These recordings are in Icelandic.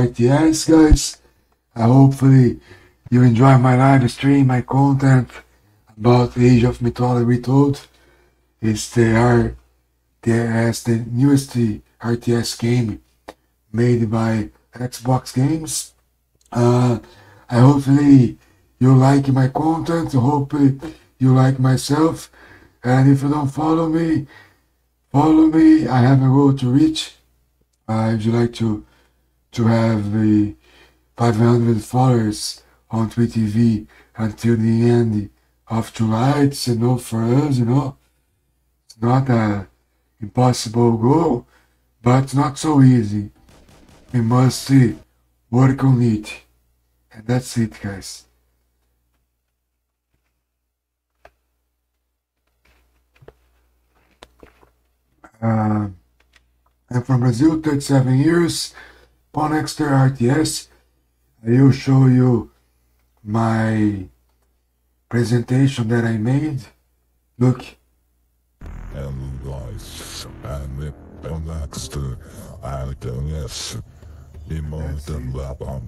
RTS, guys. Hopefully you enjoy my live stream, my content about Age of Mythology Retold. It's the newest RTS game made by Xbox Games. Hopefully you like my content. Hopefully you like myself. And if you don't follow me, follow me. I have a goal to reach. If you like to have 500 followers on Twitch TV until the end of July, it's enough for us, It's not an impossible goal, but it's not so easy. We must work on it. And that's it, guys. I'm from Brazil, 37 years, Ponexter RTS. I will show you my presentation that I made. Look. And guys, I'm Ponexter RTS. More than weapon.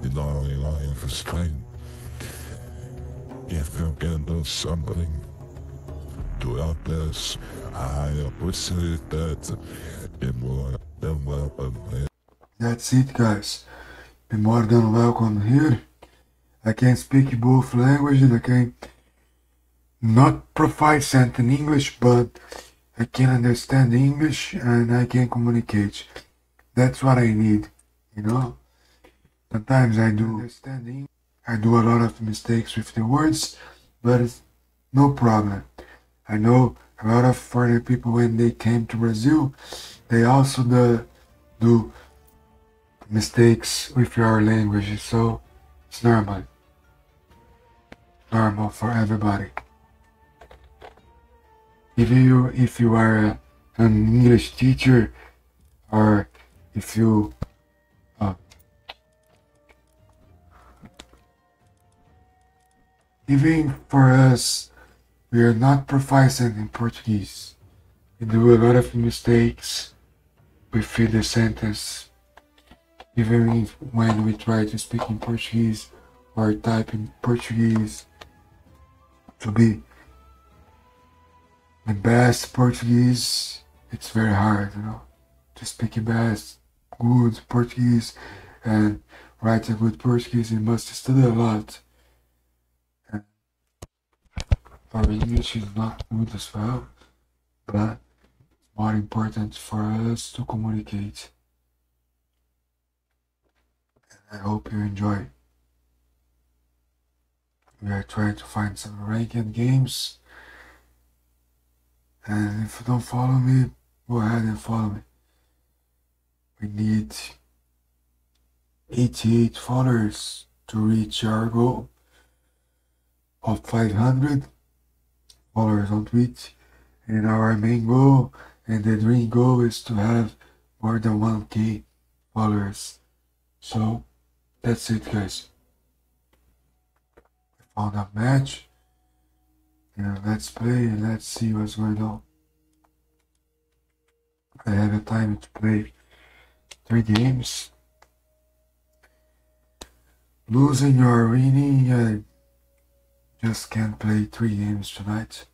In our life of strength. If you can do something to help us, I appreciate that. Be more than welcome. That's it, guys. Be more than welcome here. I can speak both languages. I can not proficient in English, but I can understand English and I can communicate. That's what I need, Sometimes I do a lot of mistakes with the words, but it's no problem. I know a lot of foreign people, when they came to Brazil, they also do mistakes with your language, so it's normal for everybody. If you are an English teacher, or if you even for us, we are not proficient in Portuguese. We do a lot of mistakes with the sentence. Even when we try to speak in Portuguese or type in Portuguese to be the best Portuguese, it's very hard, to speak the best, good Portuguese and write a good Portuguese. You must study a lot. Our English is not good as well, but it's more important for us to communicate. And I hope you enjoy. We are trying to find some ranked games. And if you don't follow me, go ahead and follow me. We need 88 followers to reach our goal of 500 followers on Twitch, and our main goal and the dream goal is to have more than 1k followers. So that's it, guys. I found a match, let's play and let's see what's going on. I have a time to play 3 games. Losing or winning, I just can't play 3 games tonight.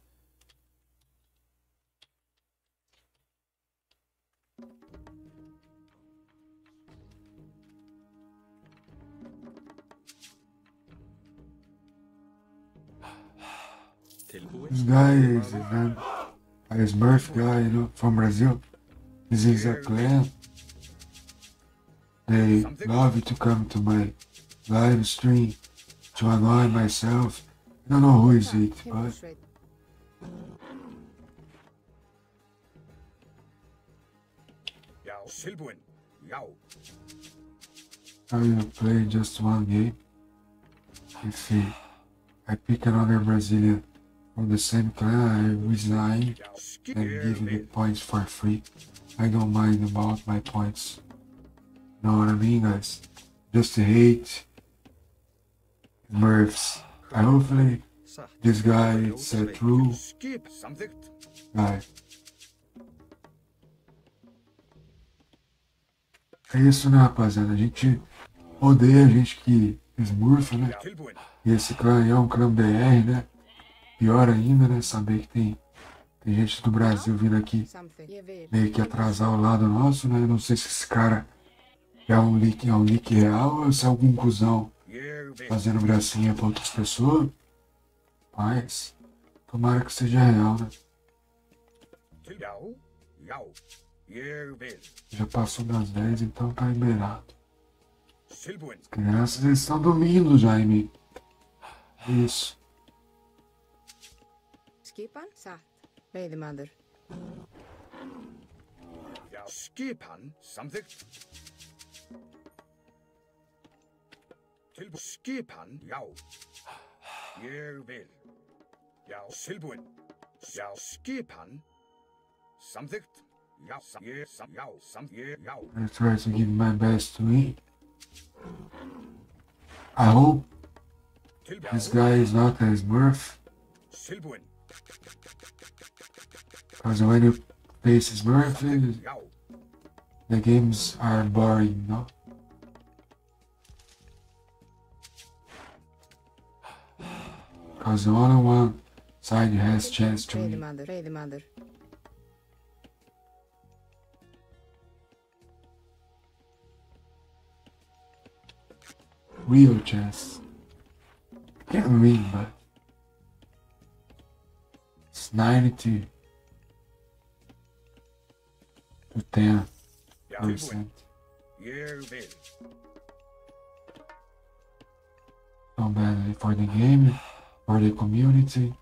This guy is a Smurf guy, from Brazil. This is a clan. They love to come to my live stream to annoy myself. I don't know who is it, but I will play just 1 game. If I pick another Brazilian from the same clan, I resign and give the points for free. I don't mind about my points. Know what I mean, guys? Just hate Smurfs. Hopefully this guy is a true guy. É isso, né, rapaziada? A gente odeia a gente que smurfa, né? E esse clã aí é um clã BR, né? Pior ainda, né? Saber que tem gente do Brasil vindo aqui meio que atrasar o lado nosso, né? Eu não sei se esse cara é um leak real ou se é algum cuzão fazendo gracinha pra outras pessoas. Mas tomara que seja real, né? Já passou das 10, então tá liberado. As crianças eles estão dormindo, Jaime. Isso. Skipan satt. Veiðimaður. Skipan samþykkt. Skipan, já. Ég vil. Já, tilbúin. Já, skipan samþykkt. Já, já. I try to give my best to eat. I hope this guy is not a Smurf, Tilbúin. because when you face Smurf, Já. the games are boring, no? Because only one side has chance to win. Veiðimaður. Real chance. Can't win, but it's 90 to 10%. Já, tilbúin. Ég vil. So badly for the game, for the community.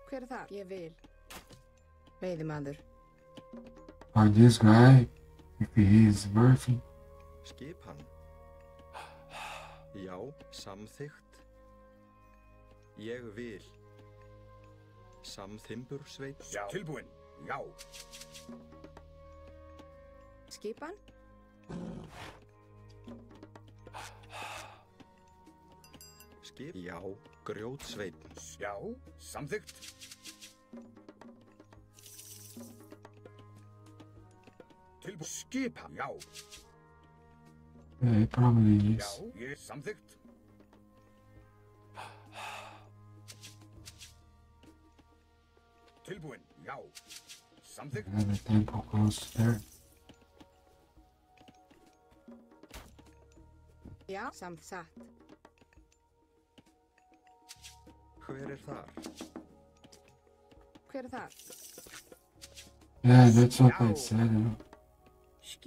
Hver þar? Ég vil. Veiðimaður. For this guy, if he is Murphy, Skipan. Já, samþykkt. Ég vil. Samþimbursveit. Já, tilbúin. Já. Skipan? Skip. Já, grjótsveit. Já, samþykkt. Tilbúin. Skipan, já. yeah, he probably Já, is. ég samþykkt. Tilbúin, já. Samþykkt. Another temple close to there. Já, samt satt. Hver þar? Hver þar? Yeah, that's what I said. You know?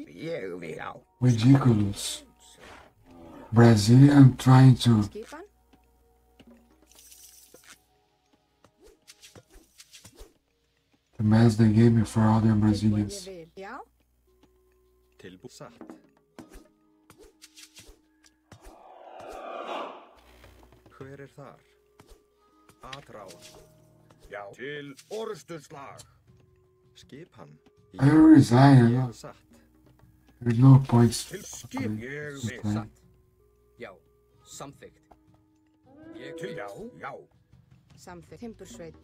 Ég vil, já. Ridiculous. Brazilian trying to Skipan? mess the game for other Ég Brazilians. vil. Já? Tilbúið satt. Hver þar? Atráð. Já, til orðsturslag. Skipan. I will resign. You know? Ég satt. There's no points. Til skip, ég Just vil. playing. Já, samþykkt. Ég Til, vil. já, já. Samþykkt. Timbursveit.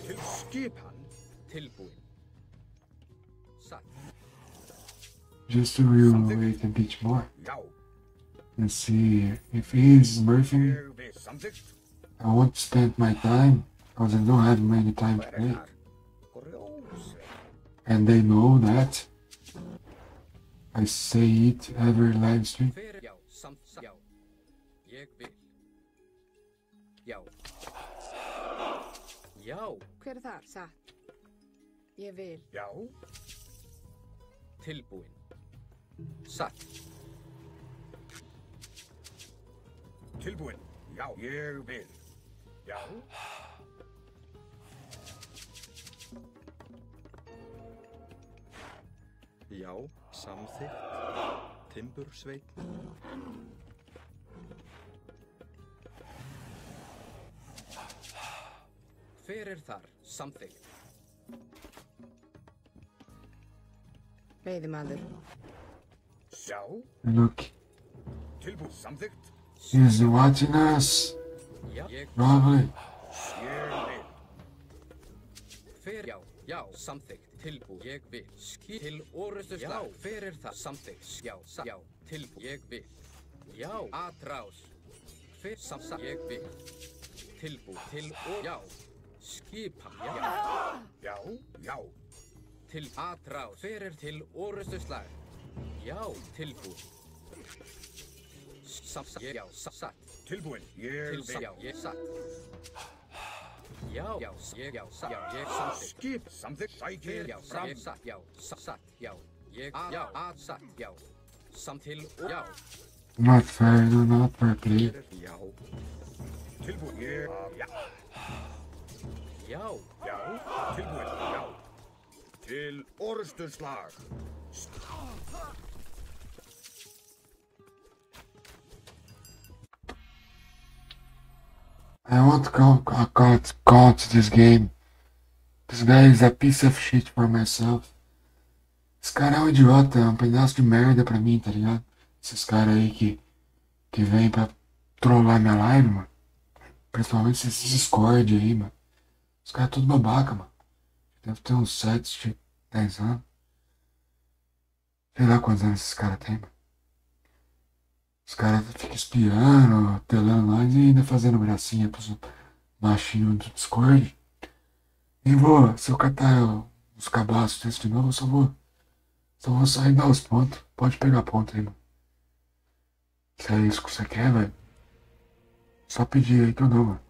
Til skipan. Tilbúin. Satt. Just to wait a bit more Já, and see if he is Murphy. ég vil. Samþykkt. I won't spend my time because I don't have many time to play. Grjósveit. And they know that. I say it every live stream. Hver, já, já. Ég vil. Já. Já, Hver þar? Satt. Ég vil. Já, tilbúin. Satt. tilbúin. Já, ég vil. Já, Já, samþykkt. Timbursveit. Hver þar? Samþykkt. Veiðimaður. já, Look, tilbúin. Samþykkt. he's watching us. Já. Ég, Probably. Ég vil. hver, já. Já, samþykkt. Tilbúið. Ég vil. Til orustu slag. Já, hver er það? Samþykkt. Já, tilbúið. Ég vil. Já, atrás. Hver ég vil. Tilbúið. Já. Skipan. Já, já. Til atrás. Hver er til orustu slag? Já, tilbúið. Já, satt. Tilbúin. Ég vil. Já, ég satt. Já, ég samþykkt. Skip. Samþykkt. Sækir. Já, Fram. ég satt. Já, satt. Já, ég. Já, satt. Já. Samtil. Já. Not fair, no, not fair play. Já. Tilbúin. Ég. Já. Já. Já. Tilbúin. Já. Til orustu slag. I want to go to this game. This guy is a piece of shit for myself. Esse cara é um idiota, é um pedaço de merda pra mim, tá ligado? Esses caras aí que vêm pra trollar minha live, mano. Principalmente esses Discord aí, mano. Os caras é tudo babaca, mano. Deve ter uns 7, 10 anos. Sei lá quantos anos esses caras têm, mano. Os caras ficam espiando, telando nós e ainda fazendo gracinha pros machinhos do Discord. Nem vou, se eu catar os cabaços desse de novo, eu só vou sair e dar os pontos. Pode pegar ponto aí, mano. Se é isso que você quer, velho. Só pedir aí que eu dou, mano.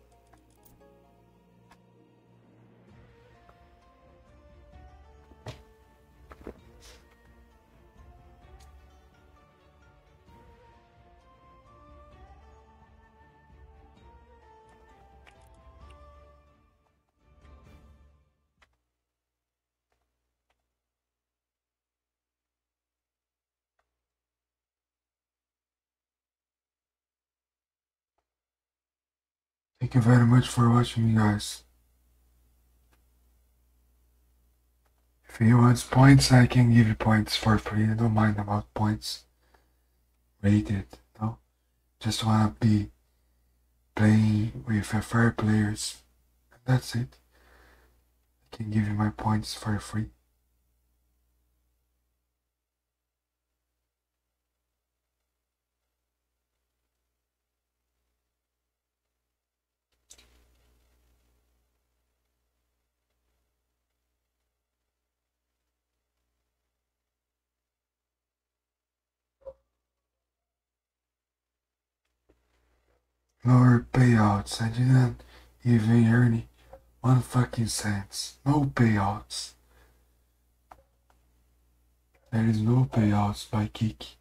Thank you very much for watching, guys. If you want points, I can give you points for free. I don't mind about points. Rated, no? Just wanna be playing with fair players. That's it. I can give you my points for free. Lower payouts. I didn't even earn 1 fucking cents. No payouts. There is no payouts by Kiki.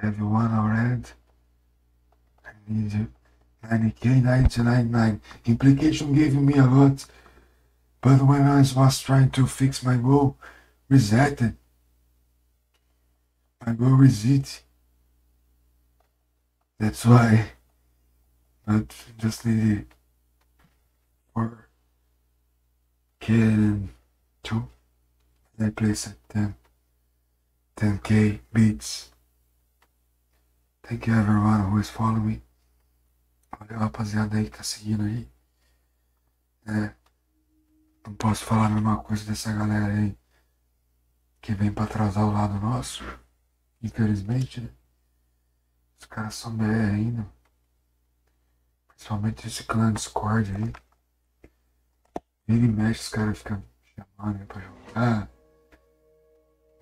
I have one already. I need 90k, 999. Implication gave me a lot, but when I was trying to fix my goal, resetted. My goal reset. That's why. But just need 4k and 2. And I place at 10k beats. Thank you everyone who is following me. Valeu, rapaziada aí que tá seguindo aí. Não posso falar a mesma coisa dessa galera aí que vem pra atrasar o lado nosso. Infelizmente, né? Os caras são BR ainda. Principalmente esse clã Discord aí. Vira e mexe, os caras ficam chamando aí pra jogar.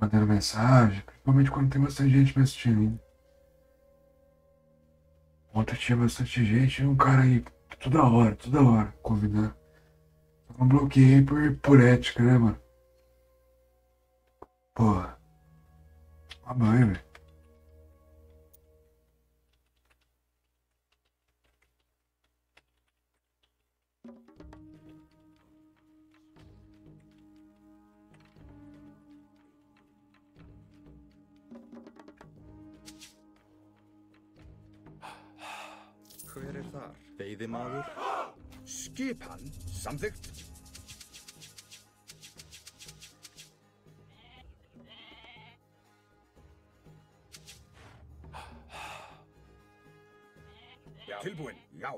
Mandando mensagem. Principalmente quando tem bastante gente me assistindo ainda. Ontem tinha bastante gente e um cara aí toda hora, convidando. Eu não bloqueei por ética, né, mano? Porra. Uma banho, velho. Hver er þar? Veiðimaður? Skipan samþykkt. Já. Tilbúin, já.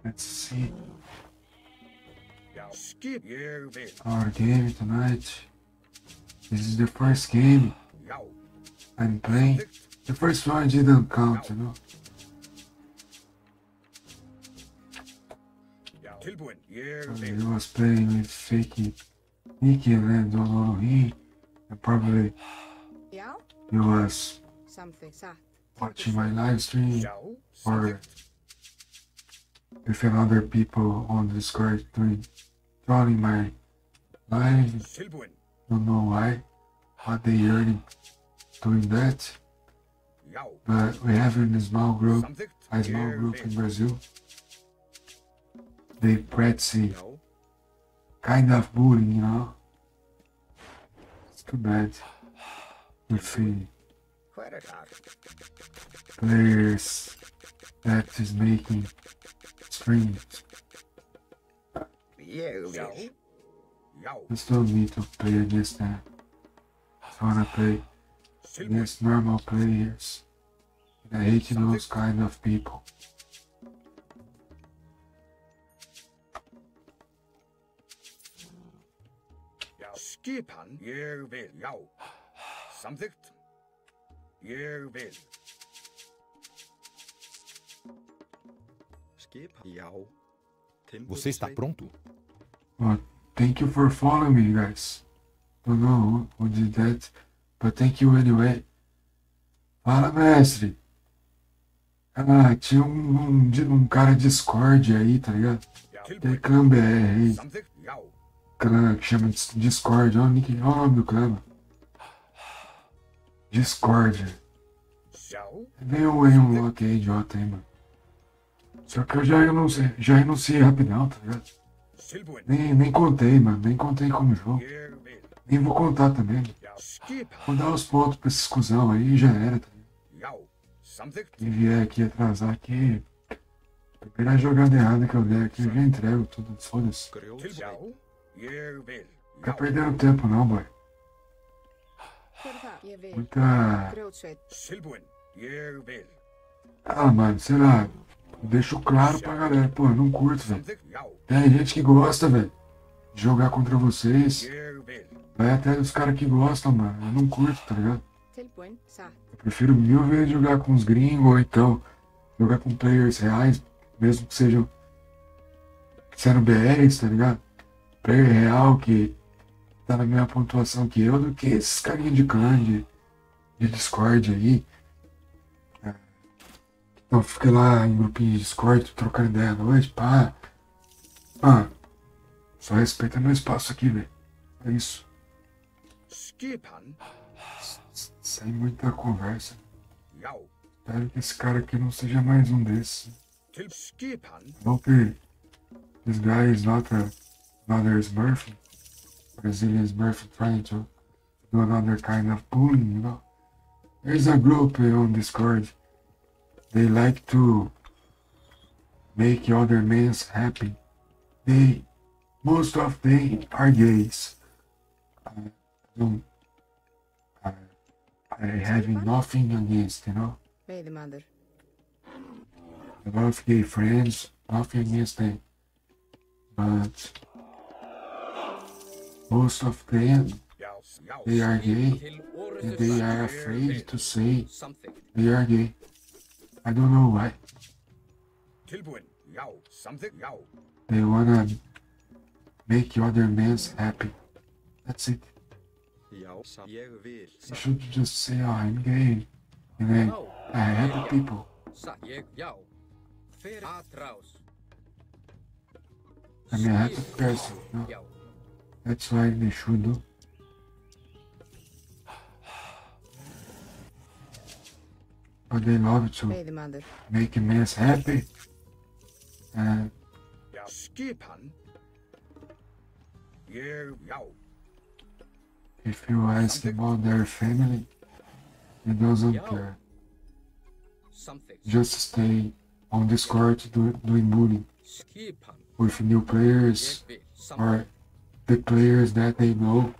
Let's see Já. Skip, ég vil. our game tonight. This is the first game Já. I'm playing. The first one didn't count, you know. Já. Tilbúin, ég He vil. was playing with fake Nikki and then don't know he. And probably Já, he was samþykkt, satt. watching my live stream Já. or Samþykkt. with other people on Discord joining my live. Tilbúin. Don't know why, what they earning doing that. Já. But we have in a small group, Samþykkt. a small Ég group in vil. Brazil. They practice Já. kind of bullying, you know. It's too bad. If the Hver er þar? players that is making streams Ég vil. Já. Já. just don't need to play against them. Just wanna play Tilbúin. against normal players. And I hate those kind of people. Já. Skipan, ég vil. Já. Samþykkt. Ég vil. Skipan? Já. Você está pronto? Well, thank you for following me, guys. Don't know who did that, but thank you anyway. Fala, mestre. Ah, tinha um cara Discord aí, tá ligado? Já. Tem Tilbúin. clã BR aí, Samþykkt. Já. clã que chama Discord. Olha o nome do clã. Discord. Já. Veio aí um lock aí, idiota aí, mano. Só que eu já renunciei rapidão, tá ligado? Tilbúin. Nem contei, mano. Nem contei como jogo. Ég vil. Nem vou contar também. Já. Skipan. Vou dar os pontos pra esses cuzão aí e já era, tá ligado? Já. Samþykkt. Quem vier aqui atrasar aqui, primeira jogada errada que eu der aqui, eu já entrego tudo, foda-se. Tilbúin. Grjótsveit? Já. Ég vil. Fica Já. perdendo tempo não, boy. Hver er það? Ég vil. Muita... Grjótsveit. Tilbúin. Ég vil. Ah, mano, sei lá, deixo claro pra galera, pô, eu não curto, velho. Samþykkt. Já. Tem gente que gosta, velho, de jogar contra vocês. Ég vil. Vai até dos caras que gostam, mano, eu não curto, tá ligado? Tilbúin, satt. Eu prefiro mil vezes jogar com os gringos ou então jogar com players reais, mesmo que sejam sendo BRs, tá ligado? Player real que tá na mesma pontuação que eu, do que esses carinha de clã, de Discord aí. Então fica lá em grupinho de Discord, trocando ideia à noite, pá. Ah, só respeita meu espaço aqui, velho. É isso. Skipan. Sem muita conversa. Já. Espero que esse cara aqui não seja mais um desses. Til Skipan. Hope this guy is not another Smurf, Brazilian Smurf trying to do another kind of bullying, you know. There's a group on Discord. They like to make other men happy. Most of them are gays. Don't, I have nothing against, you know. Veiðimaður. A lot of gay friends, nothing against them. But most of them, Já. Já. they are gay Til and they are orrustuslag. afraid to say Samþykkt. they are gay. I don't know why. Tilbúin. Já. Samþykkt. Já. They wanna make other men happy. That's it. Já, ég vil. You should just say, oh, I'm gay. And then I happy people. Ég, já. Fyrir atrás. I'm a happy person. No? Já. That's why they should do. But they love to Veiðimaður. make men happy. And Já. Skipan. Já. if you ask about their family, he doesn't care. something. just stay on Discord doing bullying Skipan. with new players Ég vil something. or the players that they know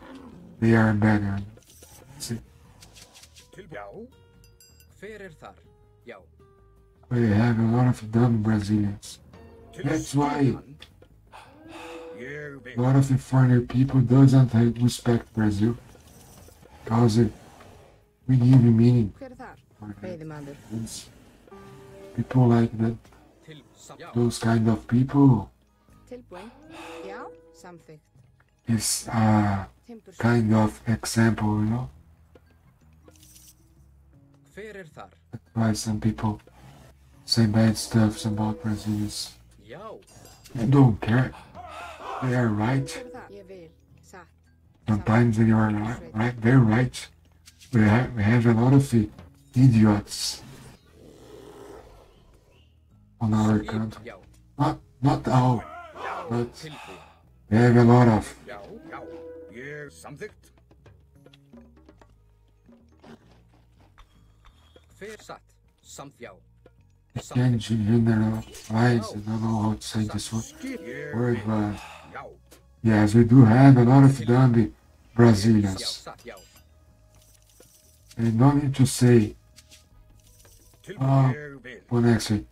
they are better. That's it. Já. Hver þar? Já. We have a lot of dumb Brazilians. That's why Skipan. Ég a vil. lot of the foreigner people doesn't respect Brazil because we give meaning. Hver þar? Veiðimaður. It's people like that, Til já. those kind of people Tilbúin. Já. Samþykkt. is a Timburskeið. kind of example, you know. Hver þar? That's why some people say bad stuff about Brazilians. Já. They don't care. They are right. Hver þar? Ég vil. Satt. Sometimes they are right. They're right. We have a lot of idiots on our country. Já. Not all, but Tilbúin. we have a lot of. Já. Já. Ég samþykkt. Hver satt? Samt já. Can't generalize. I don't know how to say this word, Ég but Já. yes, we do have a lot of dumb Já. Brazilians. Satt já. And no need to say, Tilbúin. Ég vil. well, next week,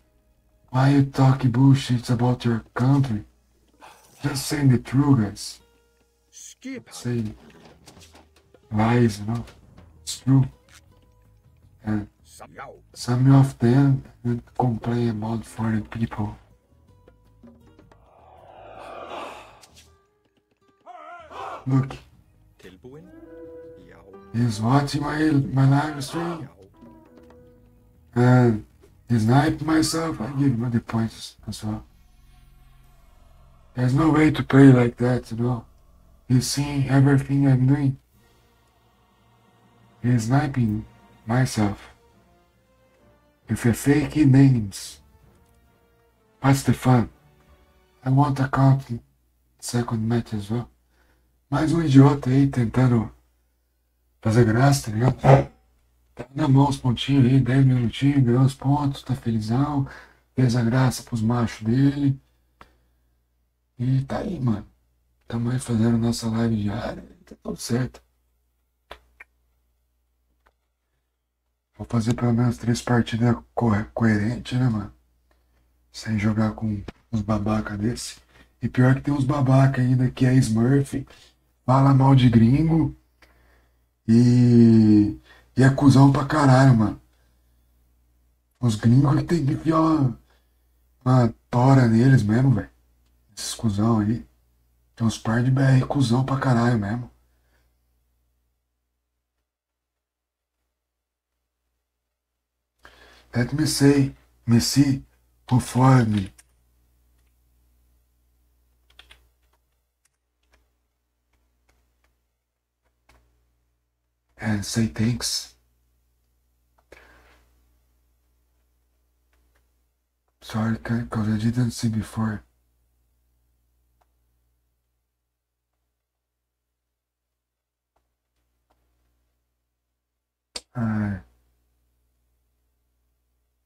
why you talking bullshit about your country? Just saying the truth, guys. Skipan. Say lies, you know. It's true. And Já. some of them will complain about foreign people. Look, Tilbúin? Já. he's watching my live stream Já. and he's sniping myself. I give him the points as well. There's no way to play like that, you know. He's seeing everything I'm doing. He's sniping myself with a fake names. What's the fun? I want a count second match as well. Mais um idiota aí tentando fazer graça, tá ligado? Tá na mão os pontinhos aí, 10 minutinhos, ganhou os pontos, tá felizão, fez a graça pros machos dele. E tá aí, mano. Tamo aí fazendo nossa live diária, tá tudo certo. Vou fazer pelo menos 3 partidas coerentes, né, mano? Sem jogar com uns babaca desse. E pior que tem uns babaca ainda que é Smurf, fala mal de gringo e é cuzão pra caralho, mano. Os gringos que tem que enfiar uma tora neles mesmo, velho. Esses cuzão aí. Tem uns par de BR cuzão pra caralho mesmo. Let me say, Messi, who for me. And say thanks. Sorry, because I didn't see before.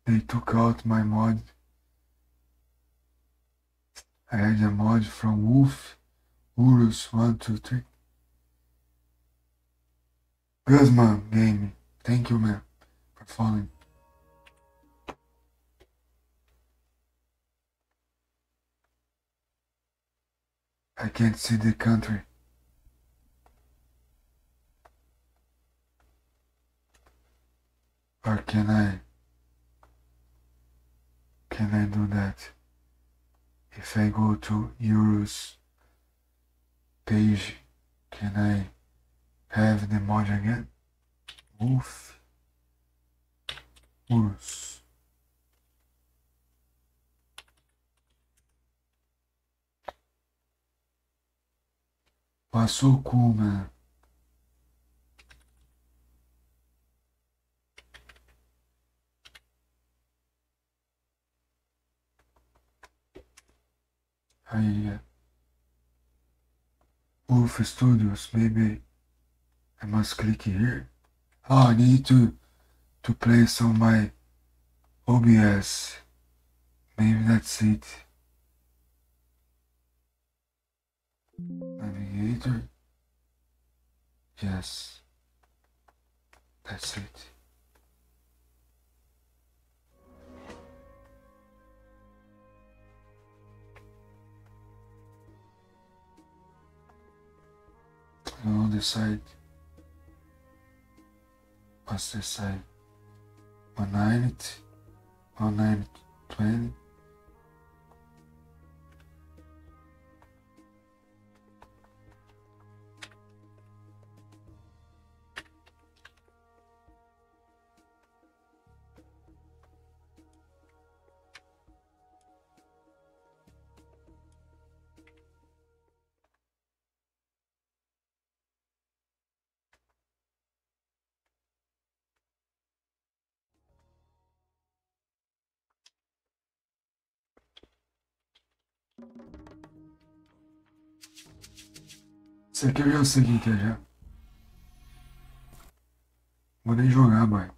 They took out my mod. I had a mod from Wolf, Urus 123. Guzman Gaming. Thank you, man, for following. I can't see the country. Or can I do that? If I go to Euros page, can I have the mod again? Wolf Urus. Passou o cu, man. Wolf Studios, maybe I must click here. Oh, I need to play some my OBS. Maybe that's it. Navigator. Yes. That's it. On the side. What's the side? 190, 120. Isso aqui eu já sei o que é já. Vou nem jogar, boy.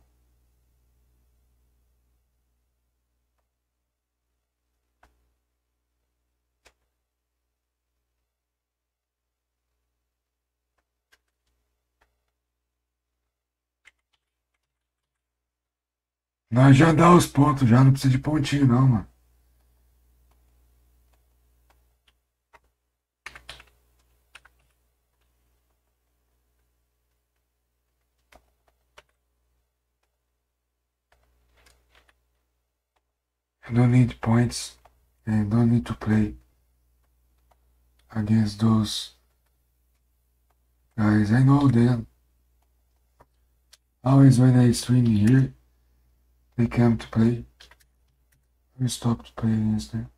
Nós já dá os pontos, já não precisa de pontinho não, mano. I don't need points and don't need to play against those guys. I know them. Always when I stream here, they come to play. I stopped playing against them.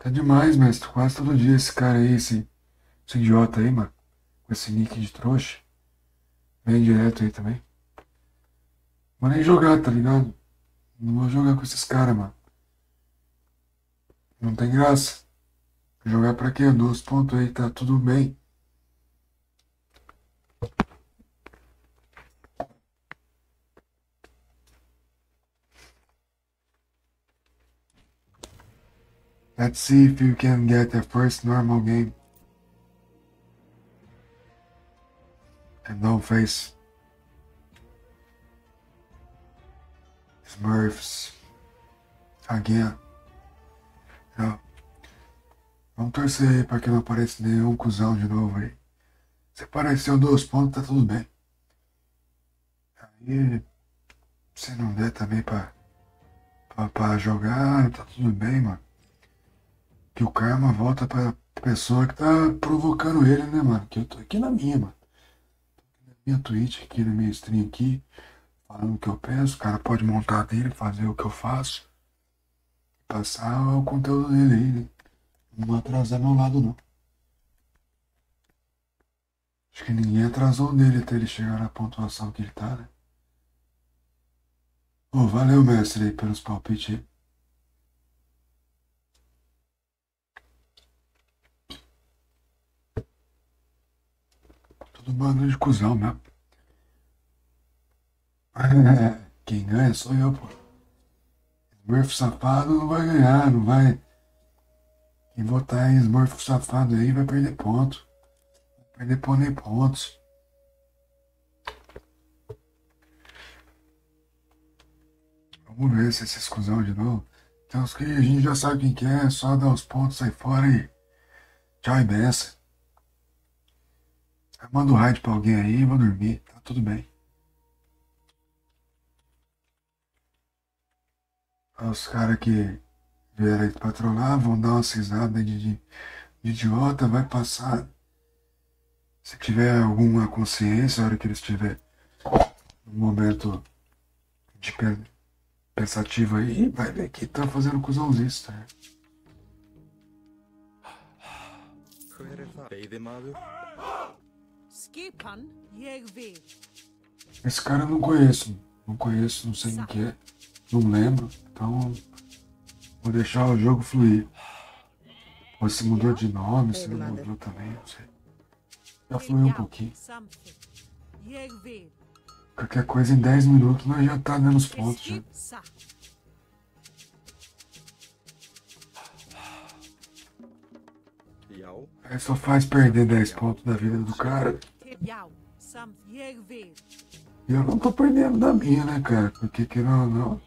Tá demais, mestre. Quase todo dia esse cara aí, esse idiota aí, mano. Com esse nick de trouxa. Vem direto aí também. Vou nem jogar, tá ligado? Não vou jogar com esses caras, mano. Não tem graça. Jogar pra quê? 2 pontos aí, tá tudo bem. Let's see if you can get the first normal game. And don't face Smurfs again. Não. Vamos torcer aí pra que não apareça nenhum cuzão de novo aí. Se apareceu 2 pontos, tá tudo bem. Aí, se não der também pra jogar, tá tudo bem, mano. Que o karma volta pra pessoa que tá provocando ele, né, mano? Que eu tô aqui na minha, mano. Na minha Twitch, aqui na minha stream aqui, falando o que eu penso. O cara pode montar dele, fazer o que eu faço. Passar o conteúdo dele aí, né? Não vou atrasar meu lado, não. Acho que ninguém atrasou dele até ele chegar na pontuação que ele tá, né? Ô, valeu, mestre, aí, pelos palpites aí. Tudo bando de cuzão mesmo. Quem ganha sou eu, pô. Smurf safado não vai ganhar, não vai. Quem votar em Smurf safado aí vai perder ponto. Vai perder pontos. Vamos ver se esses cuzão de novo. Então os que a gente já sabe quem que é, só dar os pontos, sai fora e tchau e benção. Manda um raid pra alguém aí e vou dormir, tá tudo bem. Os caras que vieram aí pra trollar vão dar uma cisada de idiota, vai passar. Se tiver alguma consciência, a hora que eles estiver num momento de pensativo aí, vai ver que tá fazendo cuzãozice, tá? Skipan, ég vil. Esse cara eu não conheço. Não conheço, não sei quem que é. Não lembro. Então, vou deixar o jogo fluir. Ou se mudou de nome, se não mudou também, não sei. Já fluiu um pouquinho. Jeg vil. Qualquer coisa em 10 minutos nós já tá dando os pontos já. Skip sa. Já. Aí só faz perder 10 pontos da vida do cara. Til jau. Samt jeg vil. E eu não tô perdendo da minha, né, cara? Porque que não.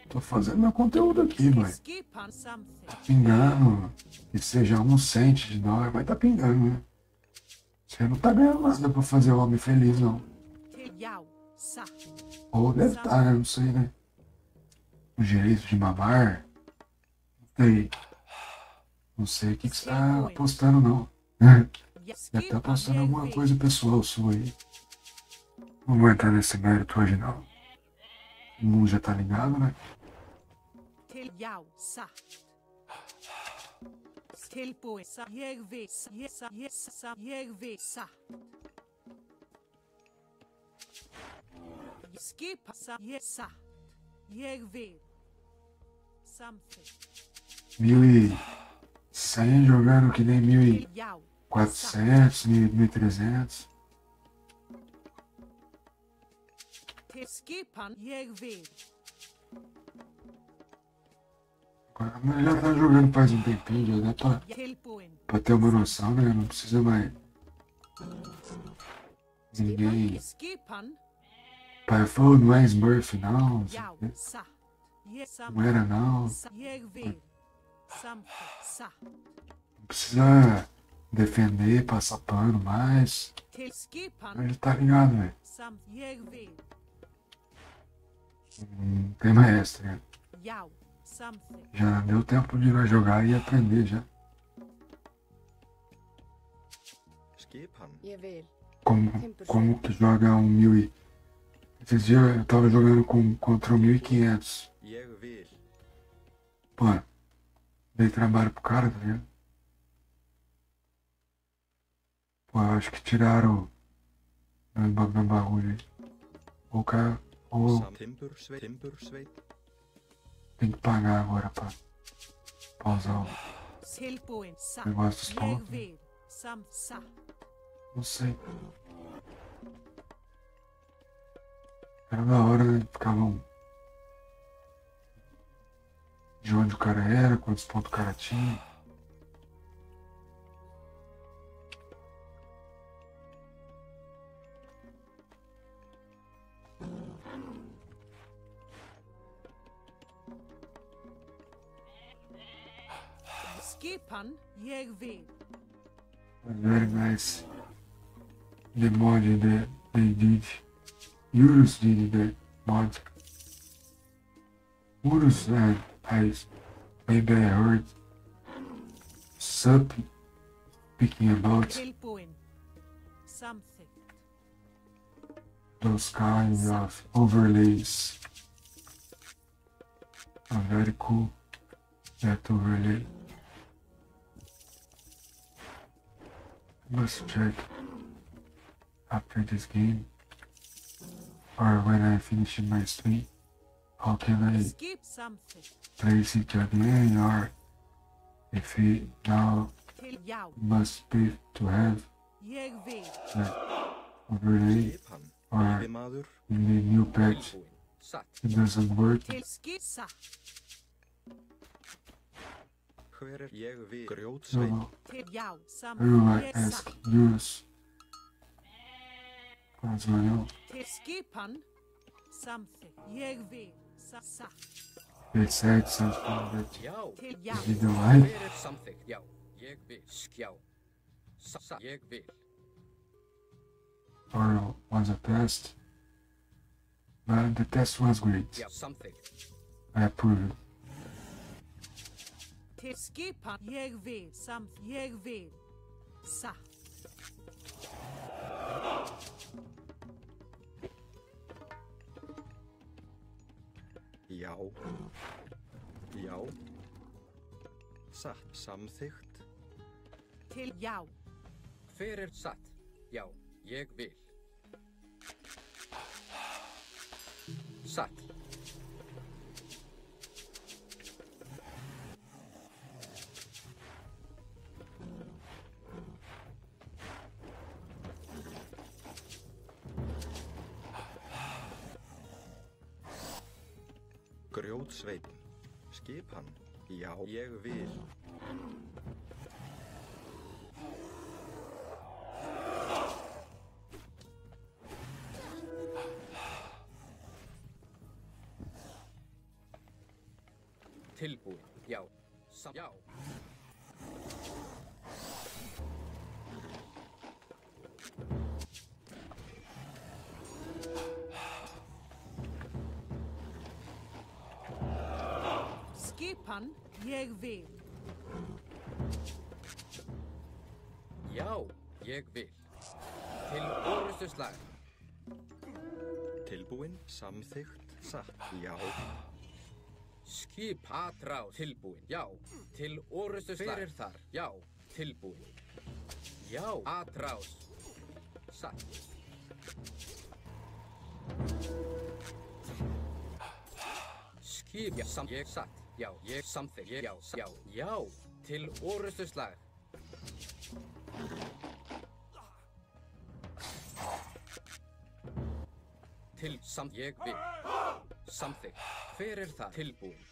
Tô fazendo meu conteúdo aqui, mãe. Skip han something. Pingando. Que seja 1 cent de dólar, mas tá pingando, né? Você não tá ganhando nada pra fazer o homem feliz, não. Til jau. Sa. Ou deve estar, né? Não sei, né? O direito de mamar. Não sei. Não sei o que você tá apostando, não. Ja, Deve skip estar han apostando jeg alguma vil. coisa pessoal sua aí. Não vou entrar nesse mérito hoje, não. O mundo já tá ligado, né? Til jau. Sa. Tilbud. Sa. Jeg vil. Sa. Sa. Jeg vil. Sa. Skip han sa. Jeg sa. Jeg vil. Something. 1.100 jogando que nem Til jau. 1.400, 1.300. Til skip han. Jeg vil. Agora já tá jogando faz um tempinho, já dá Tilbud. pra ter uma noção, né? Não precisa mais. Ninguém. Skip han. Pai falou, não é Smurf, não. Não sei o Jau. quê. Sa. Jeg sa. Não era, não. Sa. Jeg vil. Something. Sa. Não precisa defender, passar pano mais. Til skip han. Ele tá ligado, velho. Samt jeg vil. Não tem mais essa, né? Jau. Something. Já deu tempo de nós jogar e aprender já. Skip han. Ég vil. Como que joga um 1000 e... Esses dias eu tava jogando contra um 1500. Jeg vil. Pô, dei trabalho pro cara, tá ligado? Pô, eu acho que tiraram meu bagulho aí. O cara... Ou Timbursveit. tem que pagar agora pra pausar o Tilbud. Sa. negócio dos Jeg pontos. vil. Samt sa. Não sei. Era da hora, né? Ficavam de onde o cara era, quantos pontos o cara tinha. Skip han. Jeg vil. Very nice. The mod that they did. Urus did the mod. Urus maybe I heard Sup speaking about Tilbud. Something. those kinds of overlays. Very cool, that overlay. Must check after this game or when I finish my stream. How can I Skip something. place it again, or if it now Til jau. must be to have Jeg vil. the overlay Skip han. or Yfirmaður. in the new patch Tilbúin. Satt. it doesn't work. Til skip sa. Hver er ég vil? So Grjótsveit. Til jau. I Something. will Jeg sa. ask Urus. That's my own. Til skip han. Something. Jeg vil. Sa. They said something that Já. Til jau. you don't like. Hver er samþykkt? Já. Ég vil. Skjá. Sa. Ég vil. Or was a test. But the test was great. Já. Samþykkt. I approve it. Til skip han. Jeg vil. Samt. Jeg vil. Sa. Já. Já. Satt. Samþykkt. Til jau. Hver er satt? Já. Ég vil. Satt. Grjótsveitin. Skipan. Já, ég vil. Tilbúin, já. Já. Skipan, ég vil. Já, ég vil. Til orustuslag. Tilbúin, samþykkt, satt. Já. Skip atrás. Tilbúin, já. Til orustuslag. Fyrir þar, já. Tilbúin. Já, atrás. Satt. Skip, já, ég satt. Já, ég samþykkt. Já, já, já. Til orustuslag. Til ég vil. Samþykkt. Hver það? Tilbúin.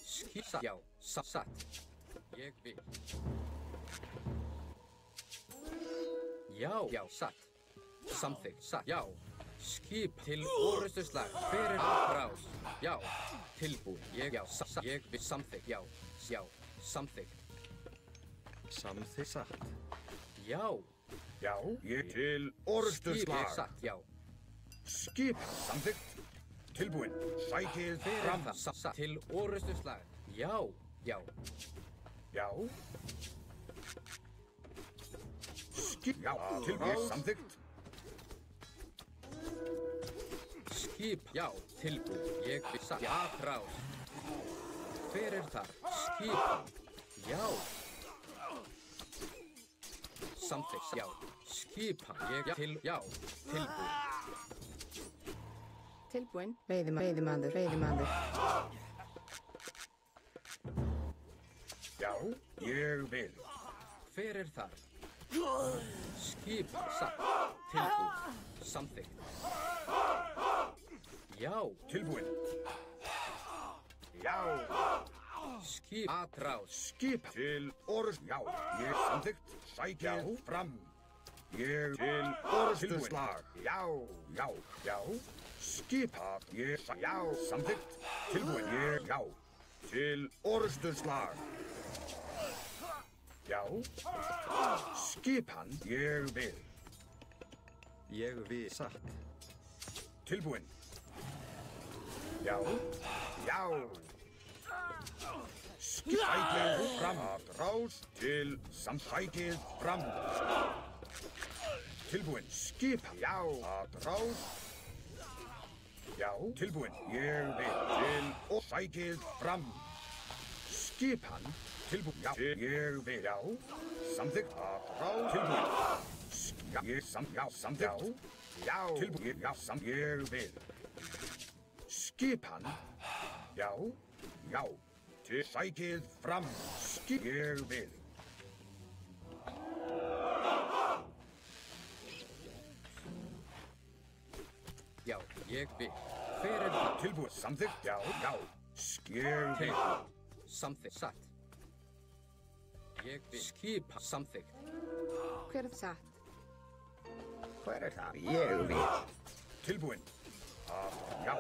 Skip, já, satt. Ég vil. Já, já, satt. Samþykkt, satt. Já. Skip til orustuslag. Hver atrás? Já. Tilbúin. Já, satt. Ég vil. Samþykkt, já. Já, samþykkt. Samþykkt, satt. Já. Já, ég til orustuslag. Skip, ég satt, já. Skip, samþykkt. Tilbúin. Sækið fram. Satt. Til orustuslag. Já, já. Já. Skip, já, tilbúin. Samþykkt. Skip, já, tilbúin. Ég vil satt. Atrás. Hver þar? Skipan. Já. Samþykkt, já. Skipan. Ég til, já. Tilbúin. Tilbúin. Veiðimaður. Já, ég vil. Hver þar? Skipan. Satt. Tilbúin. Samþykkt. Já. Tilbúin. Já. Skip. Atrás. Skip til orust. Já, ég samþykkt. Sækið fram. Ég til orustuslag. Já, já, já. Skipa. Ég, já, samþykkt. Tilbúin. Ég, já. Til orustuslag. Já. Skipan. Ég vil. Ég vil, satt. Tilbúin. Já. Já. Sækið fram. Atrás til samsækið fram. Tilbúin. Skipa. Já. Atrás. Já. Tilbúin. Ég vil. Til og sækið fram. Skipan. Tilbúin. Já. Ég vil. Já. Samþykkt. Atrás. Tilbúin. Já. Samþykkt. Já. Tilbúin. Já. Ég vil. Skipan. Já. Já. Til sækið fram. Ég vil. Já, ég vil. Hver það? Tilbúin. Samþykkt. Já. Já. Ég vil. Samþykkt. Satt. Ég vil. Skipa. Samþykkt. Hver satt? Hver það? Ég vil. Tilbúin. Já.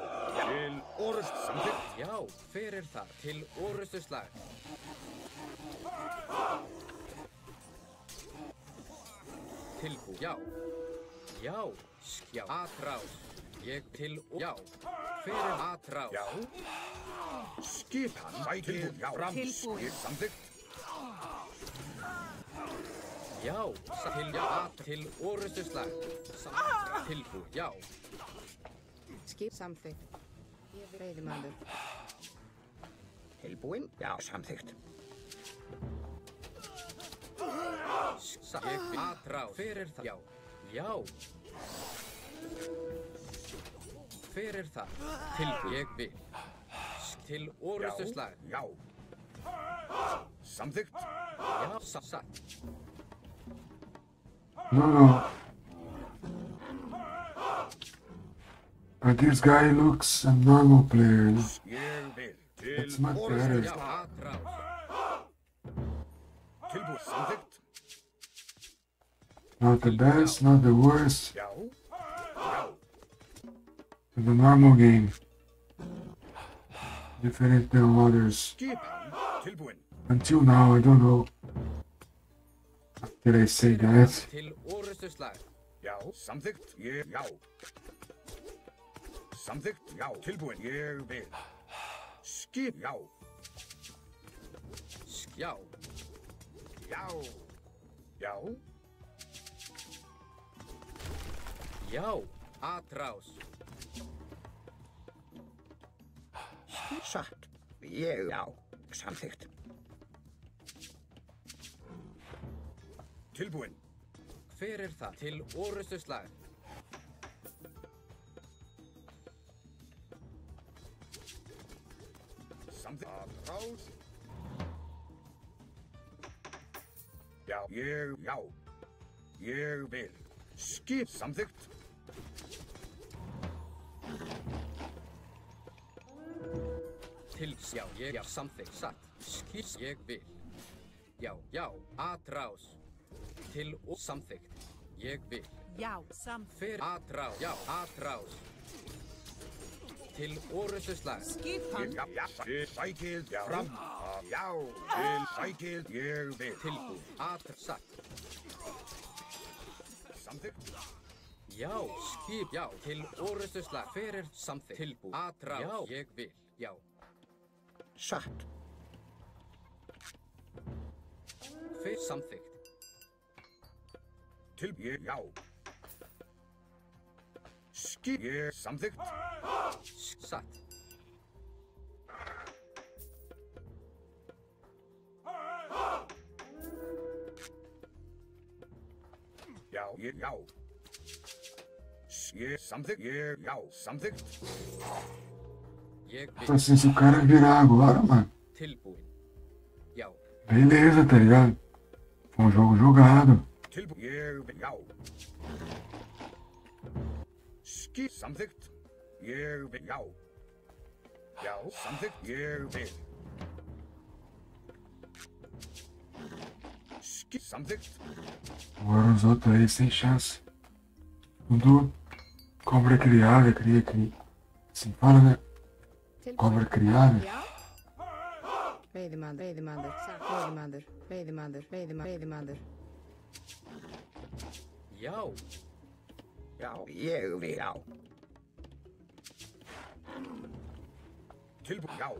Til orust. Samþykkt. Já, hver það? Til orustuslag. Tilbúin. Já. Já. Já. Atrás. Ég til og já. Hver atrás? Já. Skipan. Sækið fram. Tilbúin. Samþykkt. Já. Til já. Til orustuslag. Tilbúin. Já. Skip samþykkt. Veiðimaður. Tilbúin. Já. Samþykkt. Ég vil. Atrás. Hver það? Já. Já. Hver það? Tilbúin. Ég vil. Til orustuslag. Já. Samþykkt. Já, satt. No. But this guy looks a normal player. Ég vil. That's much better. Já, atrás. Tilbúin. Samþykkt. Not the best, not the worst. Já. Já. To the normal game. Different than others. Skipan. Tilbúin. Until now, I don't know. Did I say that? Til orrustuslag. Já. Samþykkt. Já. Samþykkt. Já. Tilbúin. Ég vil. Já. Já. Já. Já. Já, atrás. Satt. Ég. Já. Samþykkt. Tilbúin. Hver er það? Til orrustuslag. Samþykkt. Atrás. Já. Ég. Já. Ég vil. Samþykkt. Til, já, ég, samþykkt, satt. Ég vil. Já, já, atrás. Til og samþykkt. Ég vil. Já, samþykkt. Fyrir atrás. Já, atrás. Til orrustuslag. Skipan. Já. Sækið. Já. Fram. Já. Til sækið. Ég vil. Tilbúin. Satt. Samþykkt. Já, skip. Já, til orrustuslag. Fyrir samþykkt. Tilbúin. Atrás. Já, ég vil. Já. Satt. Fyrir samþykkt. Ég. Já. Ég. Samþykkt. Satt. Já. Ég. Já. Ég. Samþykkt. Ég. Já. Samþykkt. Ég vil. Assim, se o cara virar agora, mano. Tilbúin. Já. Beleza, tá ligado? Foi um jogo jogado. Ég vil. Já. Samþykkt. Ég vil. Já. Já. Samþykkt. Ég vil. Samþykkt. Agora os outros aí sem chance. Tudo cobra criada, cria. Assim fala, né? Cobra criada. Já. Veiðimaður, veiðimaður, veiðimaður, veiðimaður, veiðimaður. Já. Já. Ég vil. Já. Tilbúin. Já.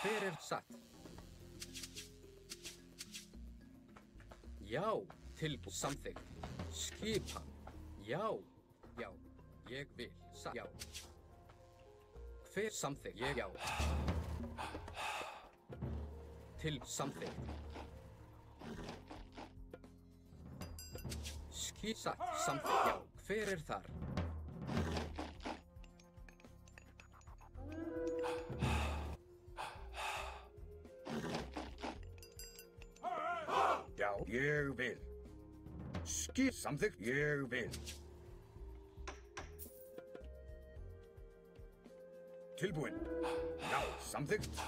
Fyrir satt. Já, tilbúin. Samþykkt. Skipan. Já. Já. Ég vil. Satt. Já. Hver samþykkt? Ég. Já. Til samþykkt. Satt. Samþykkt. Já. Hver er þar? Já. Ég vil. Samþykkt. Ég vil. Tilbúin. Já. Samþykkt.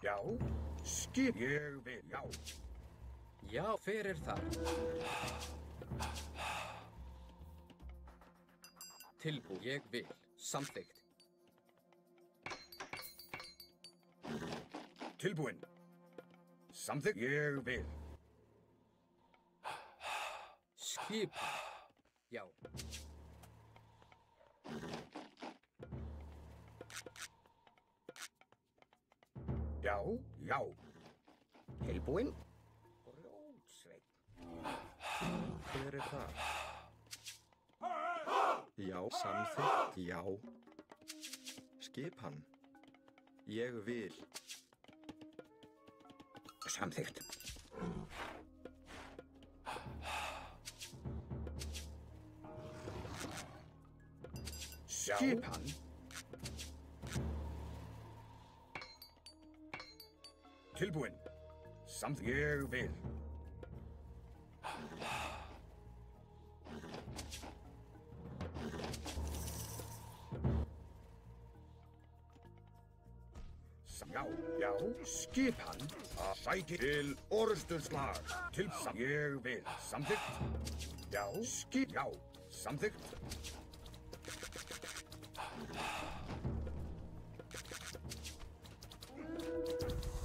Já. Ég vil. Já. Já, hver er þar? Tilbúin. Ég vil. Samþykkt. Tilbúin. Samþykkt. Ég vil. Skipan. Já. Já. Já. Tilbúin. Rótsveit. Hver er það? Já, samþykkt. Já. Skipan. Ég vil. Samþykkt. Skipan. Tilbúin. Samt ég vil. Já, já, skipan að sækja til orusturslag. Ég vil. Samþykkt. Já, já, samþykkt.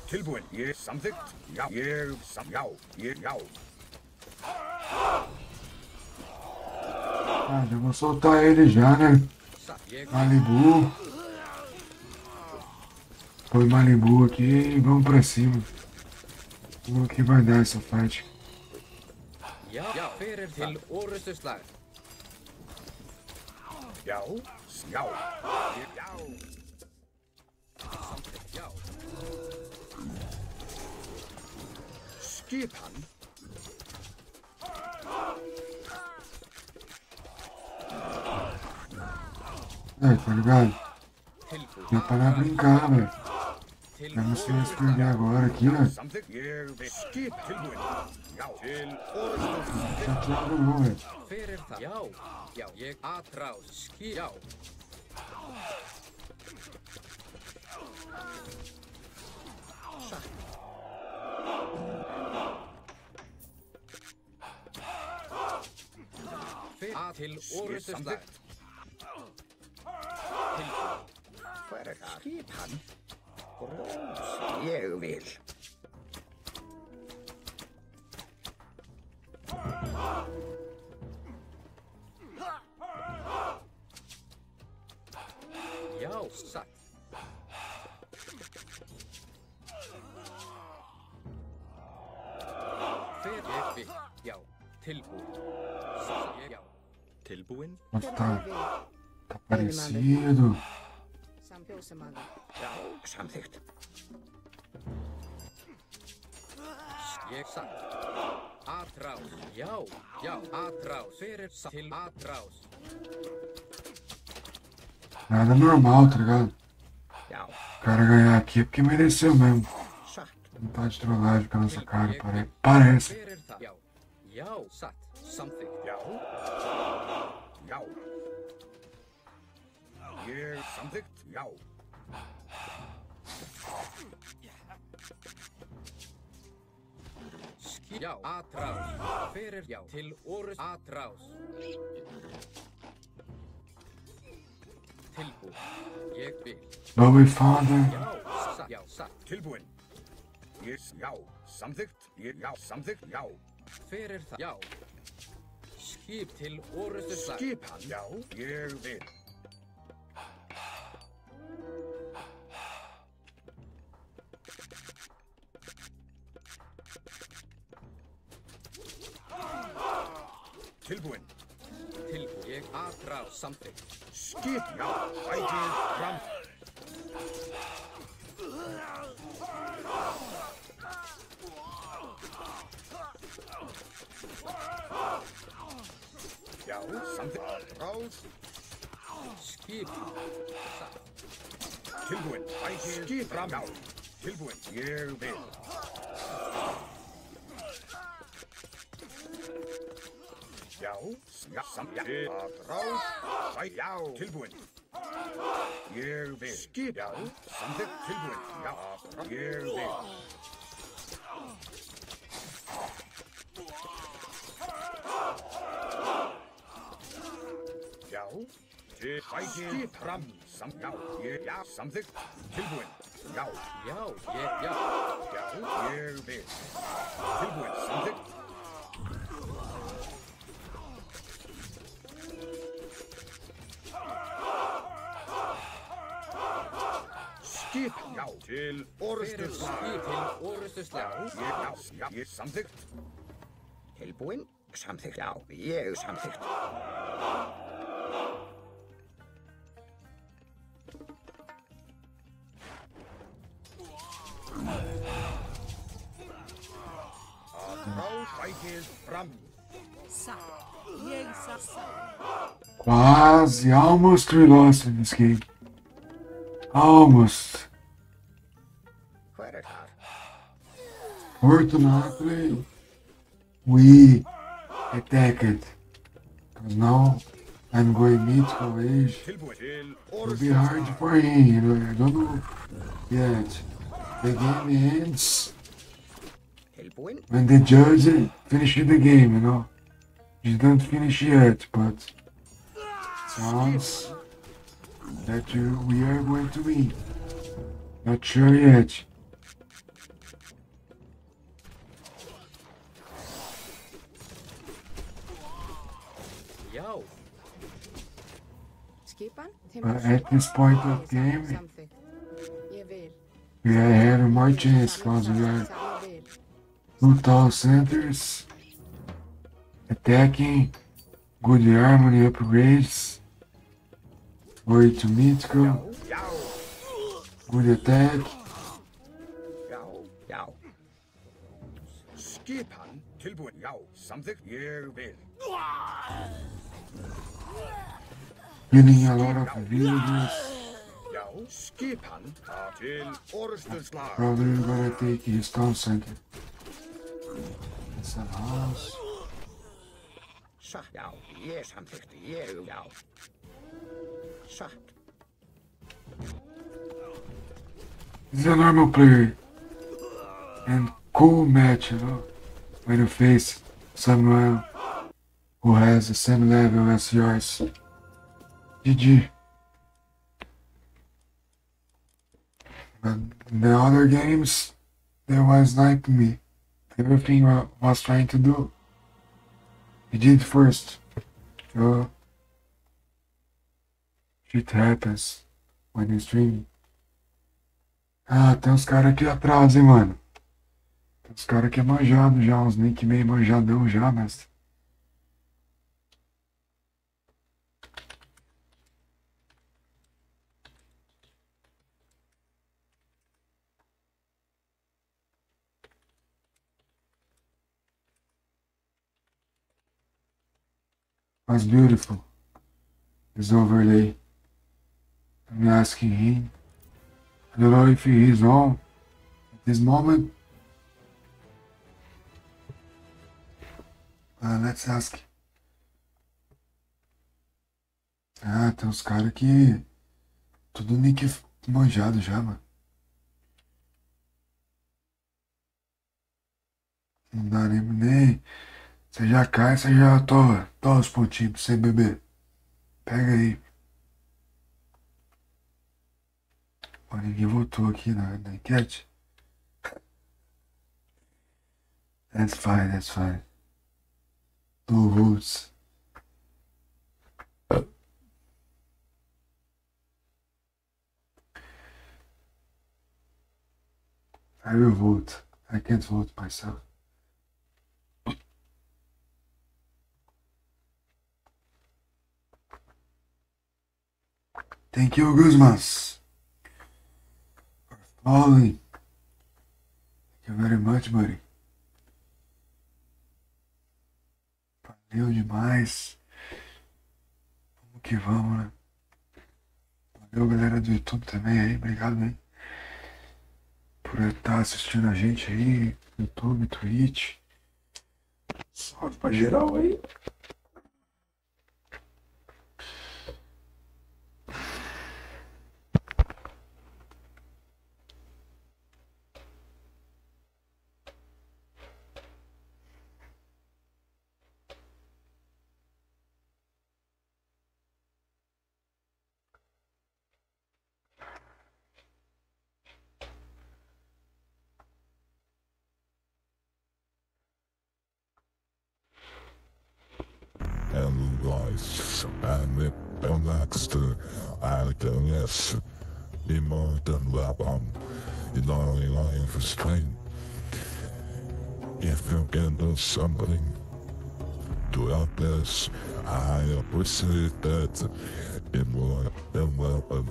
Tilbúin. Ég samþykkt. Já, já. Ah, já vou soltar ele já, né? Malibu. Foi Malibu aqui e vamos pra cima. Vamos ver o que vai dar essa fight. Já, fyrir til orrustuslag. Já, já. Samþykkt, já. Skipan. Tá ligado? Tilbúin. Não é pra brincar, velho. Vamos se perder agora aqui, né? Samþykkt. Ég vil. Skip. Tilbúin. Já, til orusturslag. Tá claro não, velho. Fyrir það. Já, ég atrás. Já. Fyrir til orrustuslag. Tilbúin. Hver er það? Skipan. Grós. Ég vil. Já, satt. Fyrir ég vil. Já, tilbúin. Já. Tilbúin. Nossa, tá parecido. Samfjósamaður. Já, samþykkt. Ég satt. Atrás. Já, atrás. Fyrir til atrás. Nada normal, tá ligado? Já, O cara ganhar aqui é porque mereceu mesmo. satt. Não tá de trollagem com a nossa cara, parece. Fyrir það. Já, satt. Samþykkt. Já. Já. Ég samþykkt. Já. Já, atrás. Fyrir já. Til orrust atrás. Tilbúin. Ég vil. Lovely Father. Já, satt. Tilbúin. Ég, já. Samþykkt. Ég, já. Samþykkt. Já. Fyrir það. Já. Skip til orrustuslag. Skipan. Já. Ég vil. Tilbúin. Tilbúin. Ég atrás. Samþykkt. Skip. Já. Ætið fram. Já. Samþykkt. Rás. Skip. Satt. Tilbúin. Ætið skip fram. Já. Tilbúin. Ég vil. Já. Já. Samþykkt. Rás. Já. Tilbúin. Ég vil. Skip. Já. Samþykkt. Tilbúin. Já. Ég vil. Já. Til ætið fram. Já. Ég. Já. Samþykkt. Tilbúin. Já. Já, já. Já. Ég vil. Tilbúin. Samþykkt. Skip. Já. Til Fyrir orrustuslag. skip til orrustuslag. Já. Ég samþykkt. Tilbúin. Samþykkt. Já. Ég samþykkt. Að ráðsækið fram. Satt. Jeg sa. Quase, almost we lost in this game. Almost. Hver þar? Fortunately, we attacked. Because now I'm going mythical age. Tilbúin til It'll be hard for him, you know, I don't know yet. The game ends Tilbúin? when the judge finishes the game, you know. He didn't finish yet, but sounds that we are going to win. Not sure yet. Já. Skipan? But at this point of game, Samþykkt. Ég vil. we have more chance because we are Ég vil. 2 centers attacking, good harmony upgrades, going to mythical, Já, good attack. já, já. Skipan tilbúin, já, samþykkt, ég vil. Killing a lot of villagers. Já, skipan þar til orustuslag. Probably we're gonna take his town center. It's a house. Satt, já, ég samþykti, ég, já. Satt. He's a normal player. And cool match, you know, when you face someone who has the same level as yours. GG. But in the other games, they was sniping me. Everything I was trying to do, he did first. So, shit happens when you're streaming. Ah, tem uns caras aqui atrás, hein, mano. Tem uns caras aqui manjados já, uns nick meio manjadão já, mestre. Was beautiful. This overlay. I'm asking him. I don't know if he is on at this moment. Let's ask. Ah, tem uns caras aqui. Tudo nick manjado já, mano. Não dá nem. Você já cai, você já torra os pontinhos pra você beber. Pega aí. Pô, ninguém votou aqui na enquete. That's fine, that's fine. No votes. I will vote. I can't vote myself. Thank you, Guzmas, for following. Thank you very much, buddy. Valeu demais. Vamos que vamos, né? Valeu, galera do YouTube também aí. Obrigado, hein? Por estar assistindo a gente aí. YouTube, Twitch. Salve pra geral aí. And life, and it relaxed, I guess, more than weapon, in only lying for strength. If you can do something to help us, I appreciate that, in more than weapon.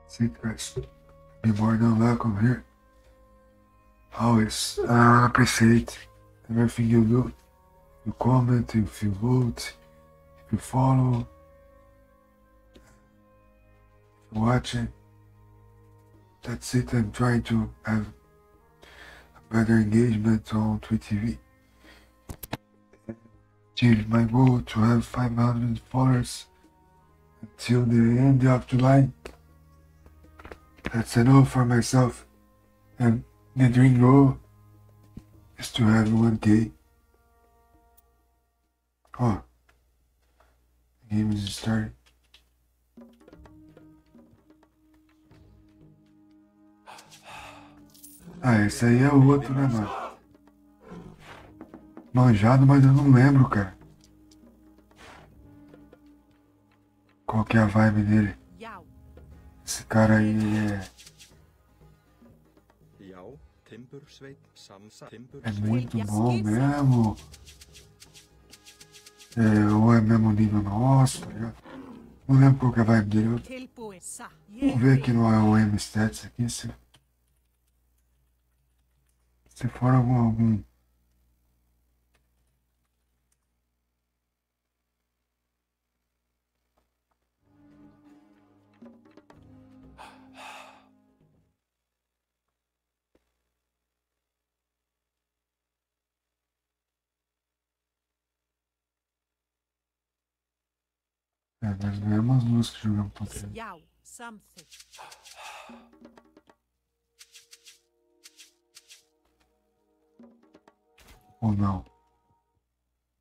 See, guys, be more than welcome here. Always appreciate everything you do. you comment, if you vote, if you follow, if you watch it. That's it. I'm trying to have a better engagement on Twitch TV. Achieve my goal to have 500 followers until the end of July. That's enough for myself. And the dream goal is to have 1K. Oh, the game is starting. Ah, esse aí é o outro, né, mano? Manjado, mas eu não lembro, cara. Qual que é a vibe dele? Esse cara aí, ele é muito bom mesmo. Ou é mesmo nível nosso, tá ligado? Não lembro qual que é a vibe dele. Vamos ver aqui no AOM Stats aqui se for algum. Nós ganhamos duas que jogamos contra ele. Ou não.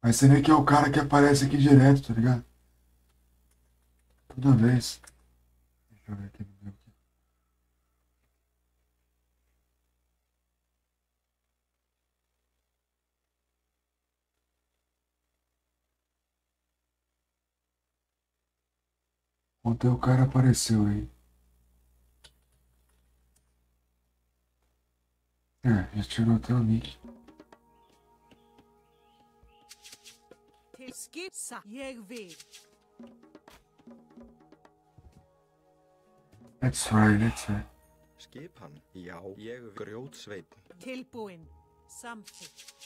Mas você vê que é o cara que aparece aqui direto, tá ligado? Toda vez. Deixa eu ver aqui no meu aqui. Ontem o cara apareceu aí. Já tirou até o nick. That's right, that's right. Skipan, já, ég grjótsveinn. Tilbúin. Samþykkt.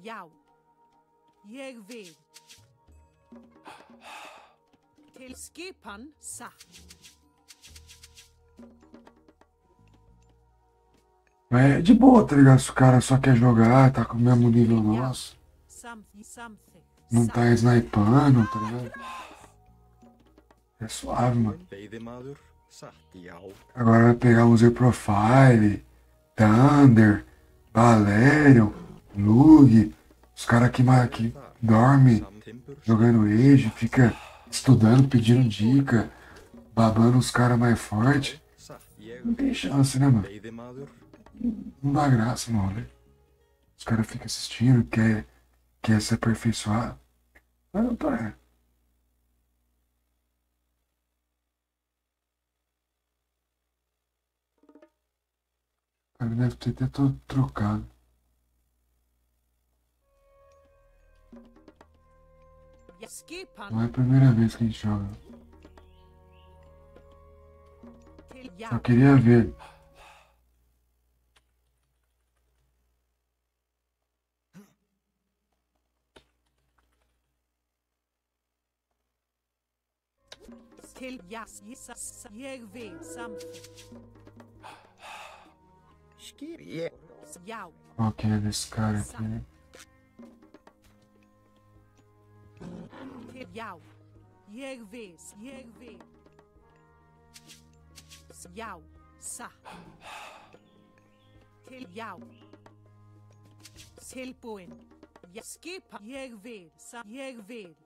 Já. Ég vil. Til skipan satt. Mas é de boa, tá ligado? Se o cara só quer jogar, tá com o mesmo nível nosso. Não tá snipando, tá ligado? É suave, mano. Agora vai pegar um User Profile, Thunder, Valerion, Lug. Os caras que dormem jogando Age, fica estudando, pedindo dica, babando os caras mais fortes. Não tem chance, né, mano? Não dá graça, mano. Os caras ficam assistindo, quer se aperfeiçoar. Mas não tá. O cara deve ter até todo trocado. Não é a primeira vez que a gente joga. Só queria ver. Jeg vil samþykkt. Já. Qual que é desse cara aqui, né? Já. Jeg vil. Já. Satt. Til já. Tilbúin. Ja. Skipa. Jeg vil. Samþykkt.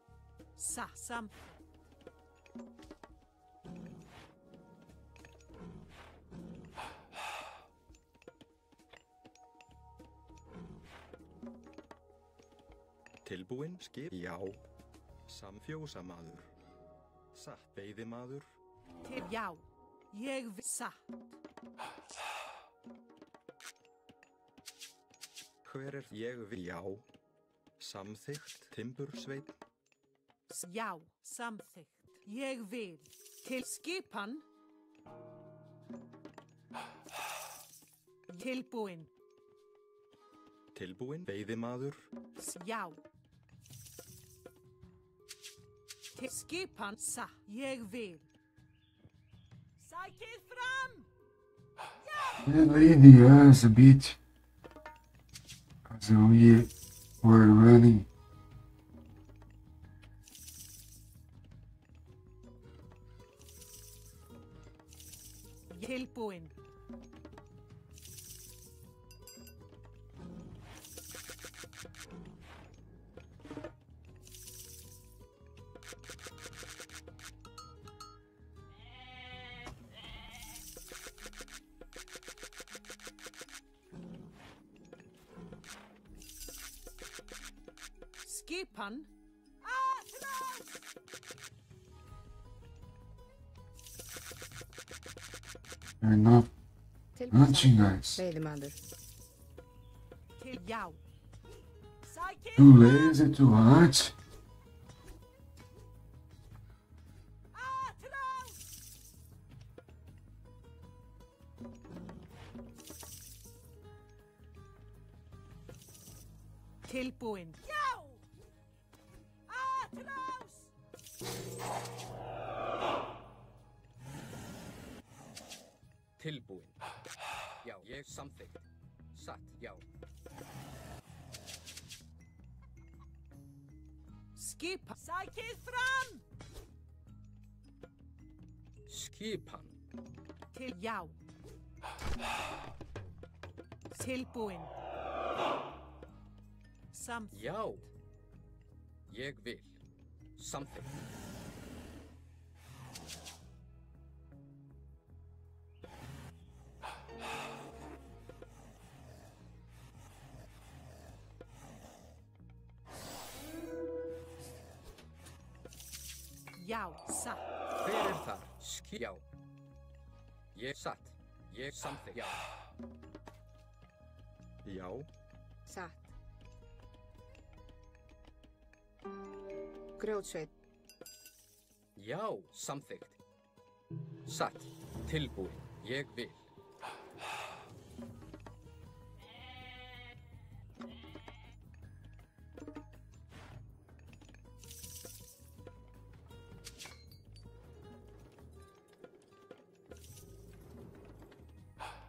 Tilbúinn, skip, já. Samfjósamaður. Satt, veiðimaður. Til já. Ég vil satt. Hver er ég vil, já. Samþykkt, timbursveinn. Já, samþykkt. Ég vil. Til skipan. Tilbúin. Tilbúin. Veiðimaður. Já. Skipan. Ég vil. Sækið fram! And leading us a bit. So we were running. Tilbúin. Skipan. Atlas! You're not hunting, guys. Veiðimaður. Já. Sækið Too lazy to hunt. Atlas! Tilbúin. Já! Atlas! Tilbúin. Já, ég samþykkt. Satt, já. Skipan. Sækið fram! Skipan. Já. Tilbúin. Já. Ég vil. Samþykkt. Já, satt. Hver þar? Já. Ég satt. Ég samþykkt. Já. Já. Satt. Grjótsveit. Já, samþykkt. Satt. Tilbúin. Ég vil.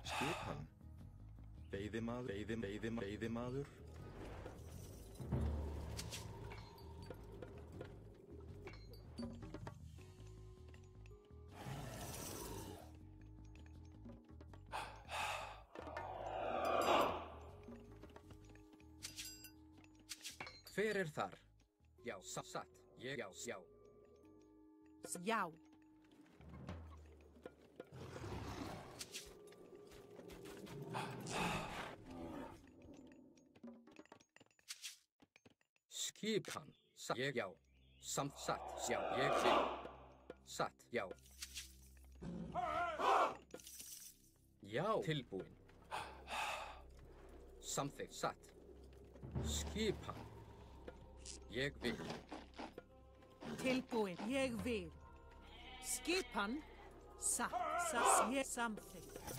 Skipan. Veiðimaður. Hver þar? Já, satt. Ég, já. Já. Skipan. Satt. Ég, já. Satt. Já, ég vil. Satt. Já. Já. Tilbúin. Samþykkt. Satt. Skipan. Ég vil. Tilbúin. Ég vil. Skipan. Satt. Ég samþykkt.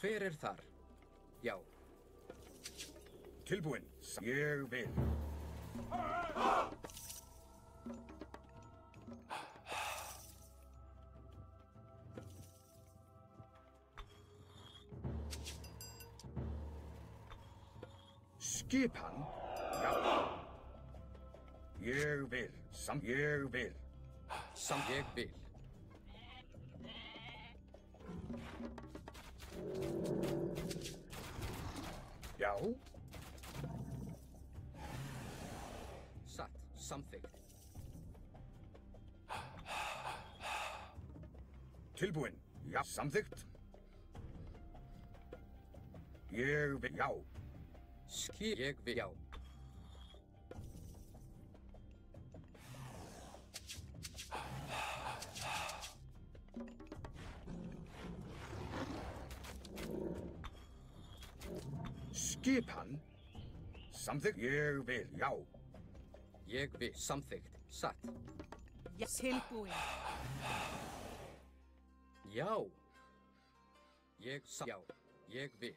Hver þar? Já. Tilbúin. Ég vil. Skipan. Já. Ég vil. Ég vil. Ég vil. Já. Satt. Samþykkt. Tilbúin. Já. Samþykkt. Ég vil. Já. Ég vil. Já. Skipan. Samþykkt. Ég vil. Já. Ég vil. Samþykkt. Satt. Já, tilbúin. Já. Já, ég vil.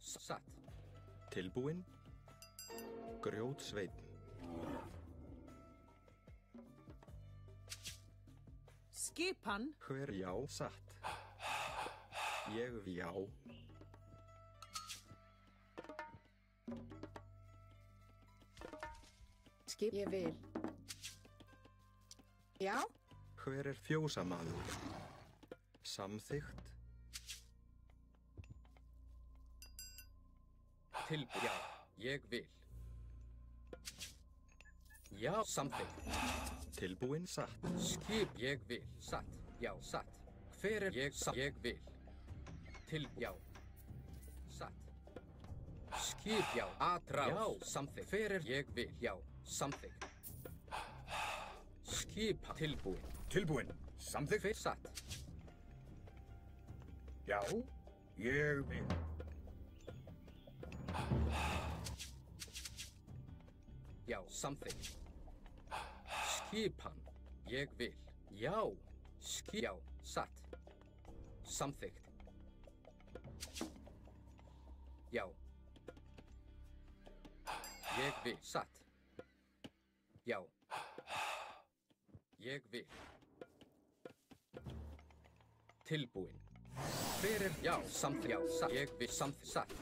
Satt. Tilbúinn. Grjótsveinn. Skipan. Hver já, satt. Ég já. Ég vil. Já. Hver er fjósamaður? Samþykkt. Já, ég vil. Já, samþykkt. Tilbúinn, satt. Ég vil. Satt. Já, satt. Hver er ég vil. Já. Satt. Já, atrás. Já, samþykkt. Hver er ég vil. Já, samþykkt. Tilbúinn. Tilbúinn. Samþykkt. Satt. Já, ég vil. Já, samþykkt. Skipan. Ég vil. Já. Já, satt. Samþykkt. Já. Ég vil. Satt. Já. Ég vil. Tilbúinn. Hver er já, samþykkt. Já, satt. Ég vil. Samþykkt. Satt.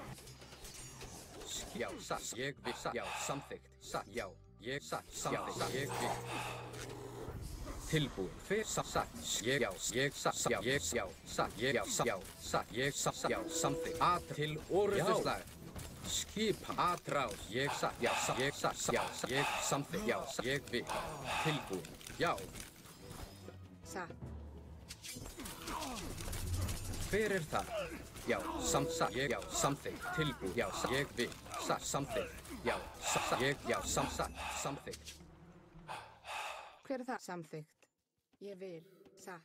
Já, satt. Ég vil. Satt. Já, samþykkt. Satt. Já. Ég satt. Samþykkt. Ég vil. Tilbúinn. Hver satt. Ég já. Ég satt. Já. Ég já. Satt. Ég já. Satt. Já. Satt. Ég satt. Já. Samþykkt. Til orrustuslag. Skipa. Atrás. Ég satt. Já. Satt. Ég satt. Já. Ég samþykkt. Já. Ég vil. Tilbúinn. Já. Satt. Hver er það? Já, satt. Ég já. Samþykkt. Tilbúinn. Já. Ég vil. Satt. Samþykkt. Já. Satt. Ég já. Satt. Samþykkt. Hver er það? Samþykkt. Ég vil. Satt.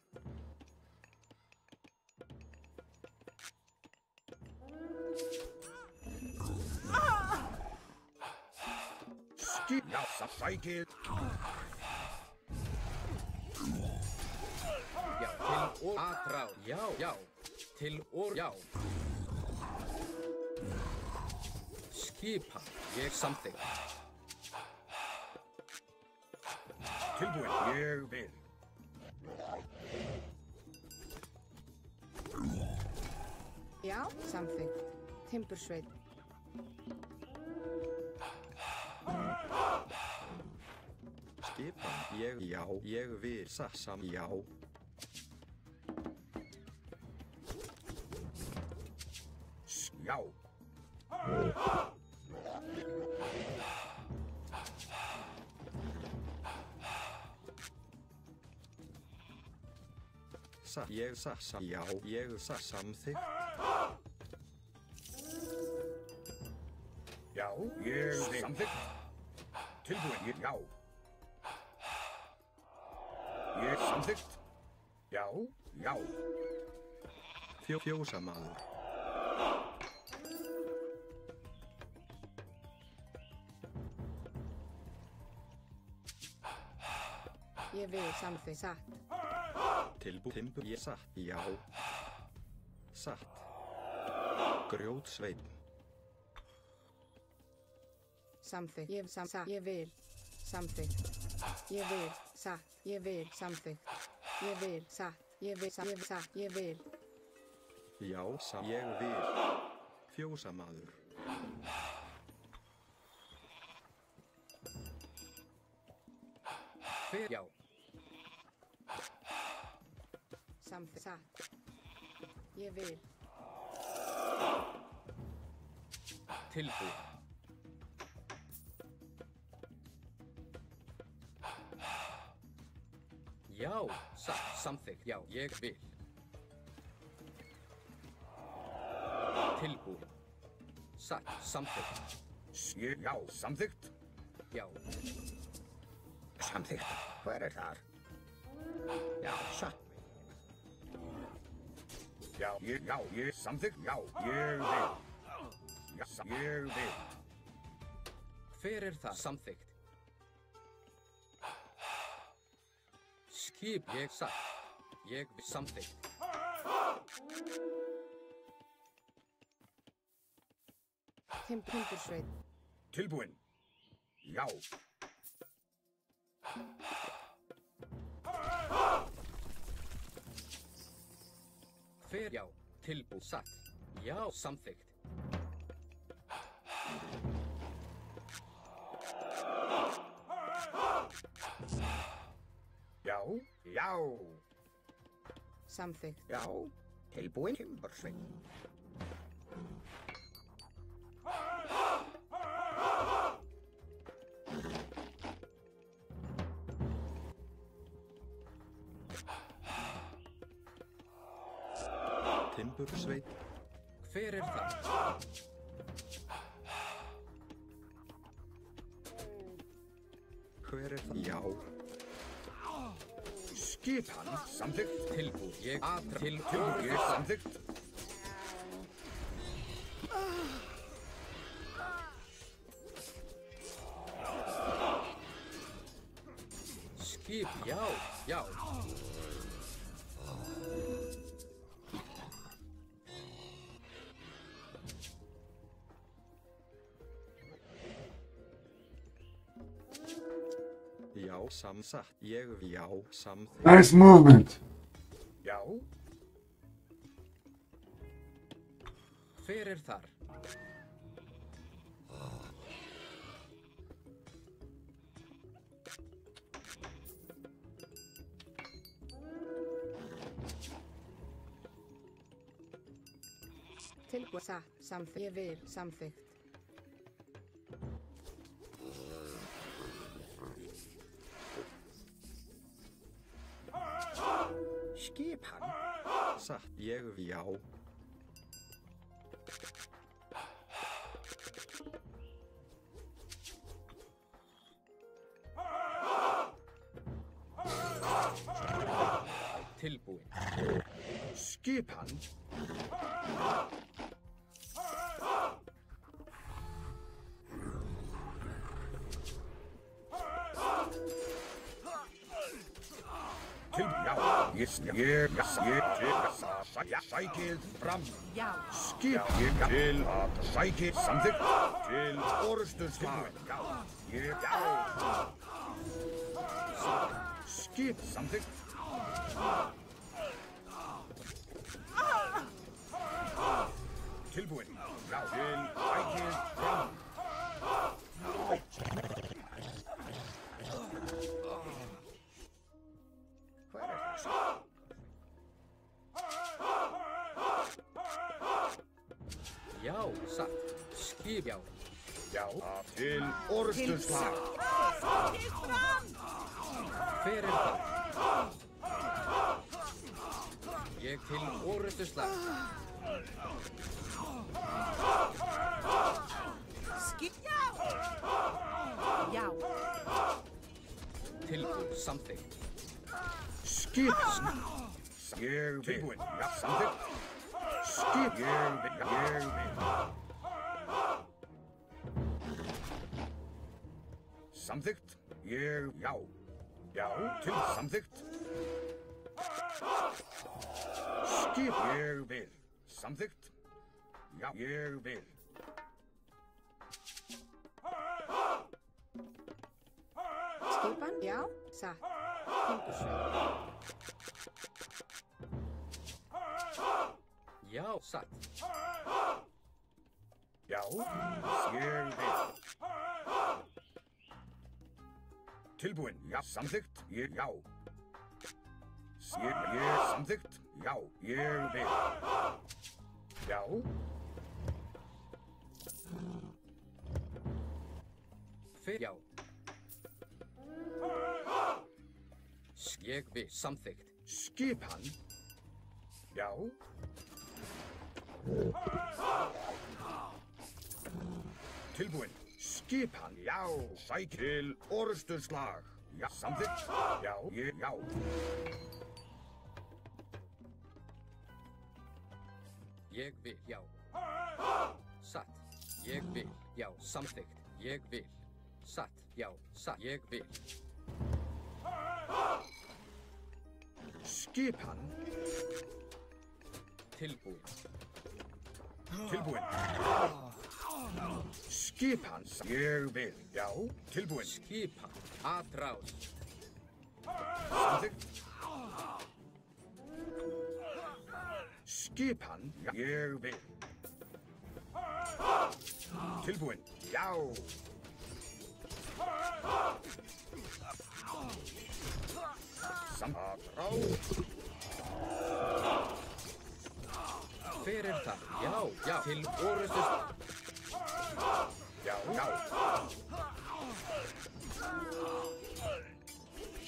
Já, sækið. Já, til atrás. Já, já. Til já. Skipan. Ég samþykkt. Tilbúinn. Ég vil. Já, samþykkt. Timbursveinn. Skipan. Ég já. Ég vil. Satt. Já. Já. Satt. Ég satt. Já. Ég satt. Samþykkt. Já, ég vil. Samþykkt. Tilbúinn. Já. Ég samþykkt. Já, já. Fjósamaður. Ég vil. Samþykkt. Satt. Tilbúinn. Ég satt. Já. Satt. Grjótsveinn. Samþykkt. Ég satt. Ég vil. Samþykkt. Ég vil. Satt. Ég vil. Samþykkt. Ég vil. Satt. Ég vil. Satt. Ég vil. Já, ég vil. Fjósamaður. Hver já. Samþykkt. Satt. Ég vil. Tilbúinn. Já, satt. Samþykkt. Já, ég vil. Tilbúinn. Satt. Samþykkt. Já, samþykkt. Já. Samþykkt. Hver er þar? Já, satt. ég samþykkt, já, ég vil. Já, ég vil. Hver er það? Samþykkt. Skip, ég satt. Ég vil samþykkt. Timbursveit. Tilbúinn. Já. Hver? Já. Tilbú. Satt. Já. Samþykkt. Já, já. Samþykkt. Já, tilbúinn. Timbursveit. Timbursveit. Hver er það? Hver er það? Já. Skipan, samþykkt. Tilbú. Ég atra. Tilbúinn, ég samþykkt. Skip. Já. Já. Já, samsatt. Ég vil. Já, samþykkt. Nice movement. Já, Hver er þar? Tilbúið. Satt. Samþykkt. Ég vil. Samþykkt. skipan. Satt. Ég vil. Já. Tilbúin. Skipan. Já, ég sækið fram. Já. Skip ég til að sækið samþykkt til orrustuslag. Já. Skip samþykkt. Tilbúin. Já, til sækið fram. Hvað er þessu? Já, satt. Skip, já. Já, til orrustuslag. Til fram! Hver er það? Ég til orrustuslag. Skip, já! Já. Tilbúin, samþykkt. Skip. Ég tilbúin. Já, samþykkt. Skip. Ég vil. Samþykkt. Já. Já, til samþykkt. Skip. Ég vil. Samþykkt. Já, ég vil. Skipan, já, satt. Timbursveit. Já, satt. Já, ég vil. Tilbúin. Já, samþykkt. Já. Ég samþykkt. Já, ég vil. Já. Hver, já. Ég vil, samþykkt. Skipan. Já. Tilbúin. Skipan. Já. Sæk til orrustuslag. Já, samþykkt. Já. ég vil, já. Satt, ég vil, já. Samþykkt, ég vil. Satt, já. Satt, ég vil. Skipan. Tilbúin. Tilbúin. Skipan. Ég vil, já. Tilbúin. Skipan, atrás. Samþykkt. Skipan. Ég vil. Tilbúin. Já. Atrás. Hver er það? Já, já. Til orustu. Já, já.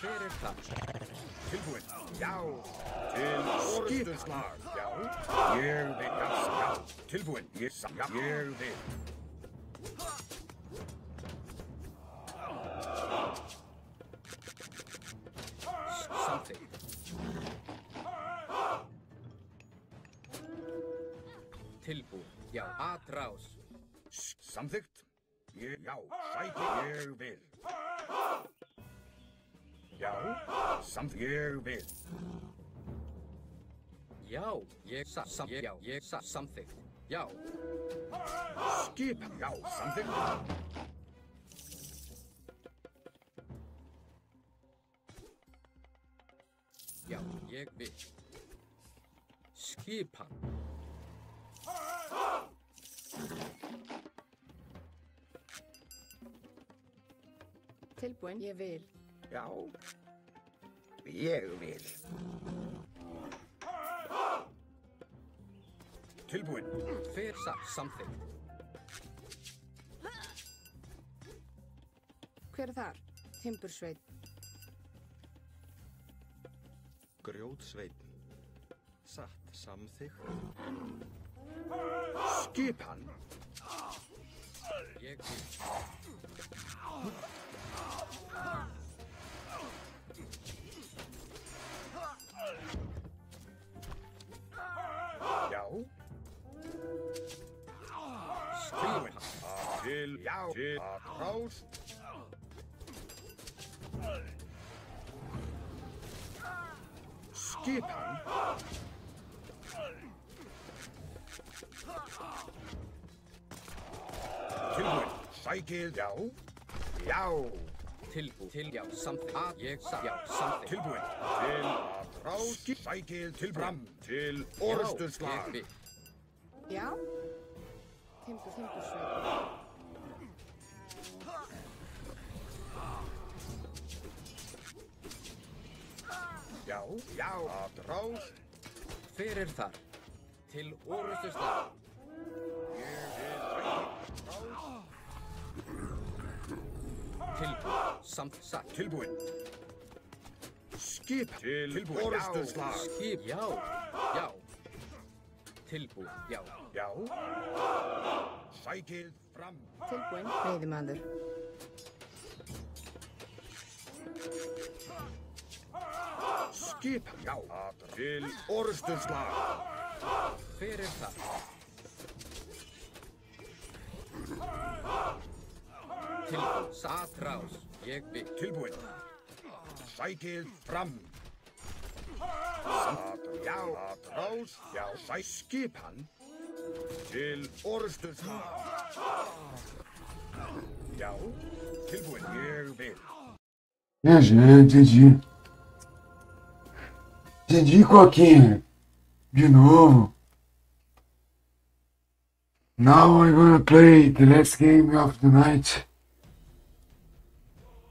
Hver er það? Tilbúin. Já. Til skipuslag. Já. Ég vil. Já, já. Tilbúin. Já. Ég vil. Samþykkt. Tilbúin. Já, atrás. Samþykkt. Já, sæti. Ég vil. Já, ég vil. Já, ég samþykkt. Já. Skipan. Já, samþykkt. Já, ég vil. Skipan. Tilbúin, ég vil. Já, ég vil. Tilbúin. Hver samþykkt. Hver er þar? Timbursveit. Grjótsveinn. Satt, samþykkt. Skipan. Ég vil. Já. Skipan. Til, já, til, atrás. Skipan. Tilbúin. Sækið, já. Já. Tilbúin. Já, samþykkt. Já, samþykkt. Tilbúin. Til atrás. Sækið til fram. Til orusturslag. Ég vil. Já. Timbursveit. Já, já, atrás. Hver er þar? Til orustu slag. Tilbúin. Satt. Tilbúin. Skip til orusturslag. Skip. Já. Já. Tilbúin. Já. Já. Sækið fram. Tilbúin, veiðimaður. Skip, já, til orusturslag. Hver er það? Tilbúin. Atrás. Ég vil. Tilbúin. Sækið fram. Já, atrás. Já, skipan. Til orusturslag. Já, tilbúin. Ég vil. Entendi. Entendi, Coquinha. De novo. Now I'm gonna play the last game of the night.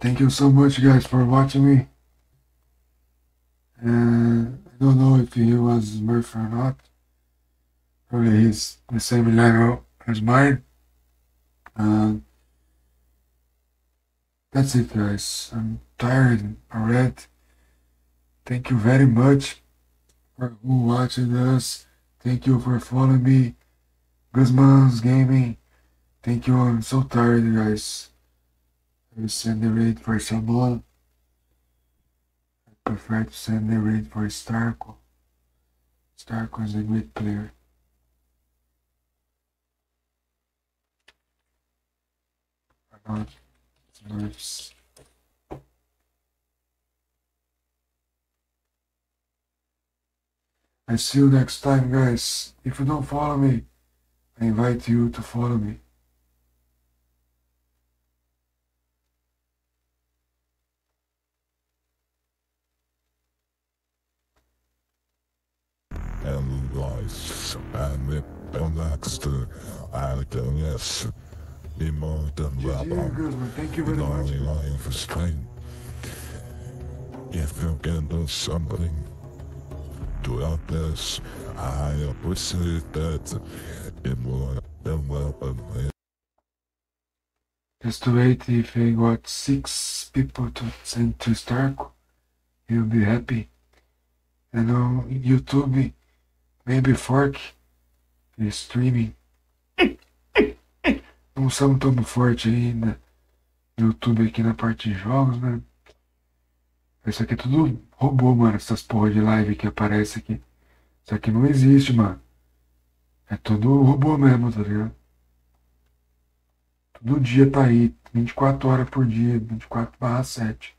Thank you so much, guys, for watching me. I don't know if he was Smurf or not. Probably he's the same level as mine. That's it, guys. I'm tired already. Thank you very much for who watching us. Thank you for following me. Guzman's Gaming. Thank you. I'm so tired, guys. I will send the raid for someone. I prefer to send the raid for Starko. Starko is a great player. God, nerves. I see you next time, guys. If you don't follow me, I invite you to follow me. And life, and it relaxed, I guess, be more than GG, good one. Thank you very much. lying for strain. If you can do something to help this, I appreciate that. It more than welcome. Just to wait if I got 6 people to send to Starco, he'll be happy. And on YouTube, maybe Fork is streaming. Não somos tão forte ainda no YouTube aqui na parte de jogos, né? Isso aqui é tudo robô, mano. Essas porra de live que aparece aqui. Isso aqui não existe, mano. É tudo robô mesmo, tá ligado? Todo dia tá aí, 24 horas por dia, 24/7.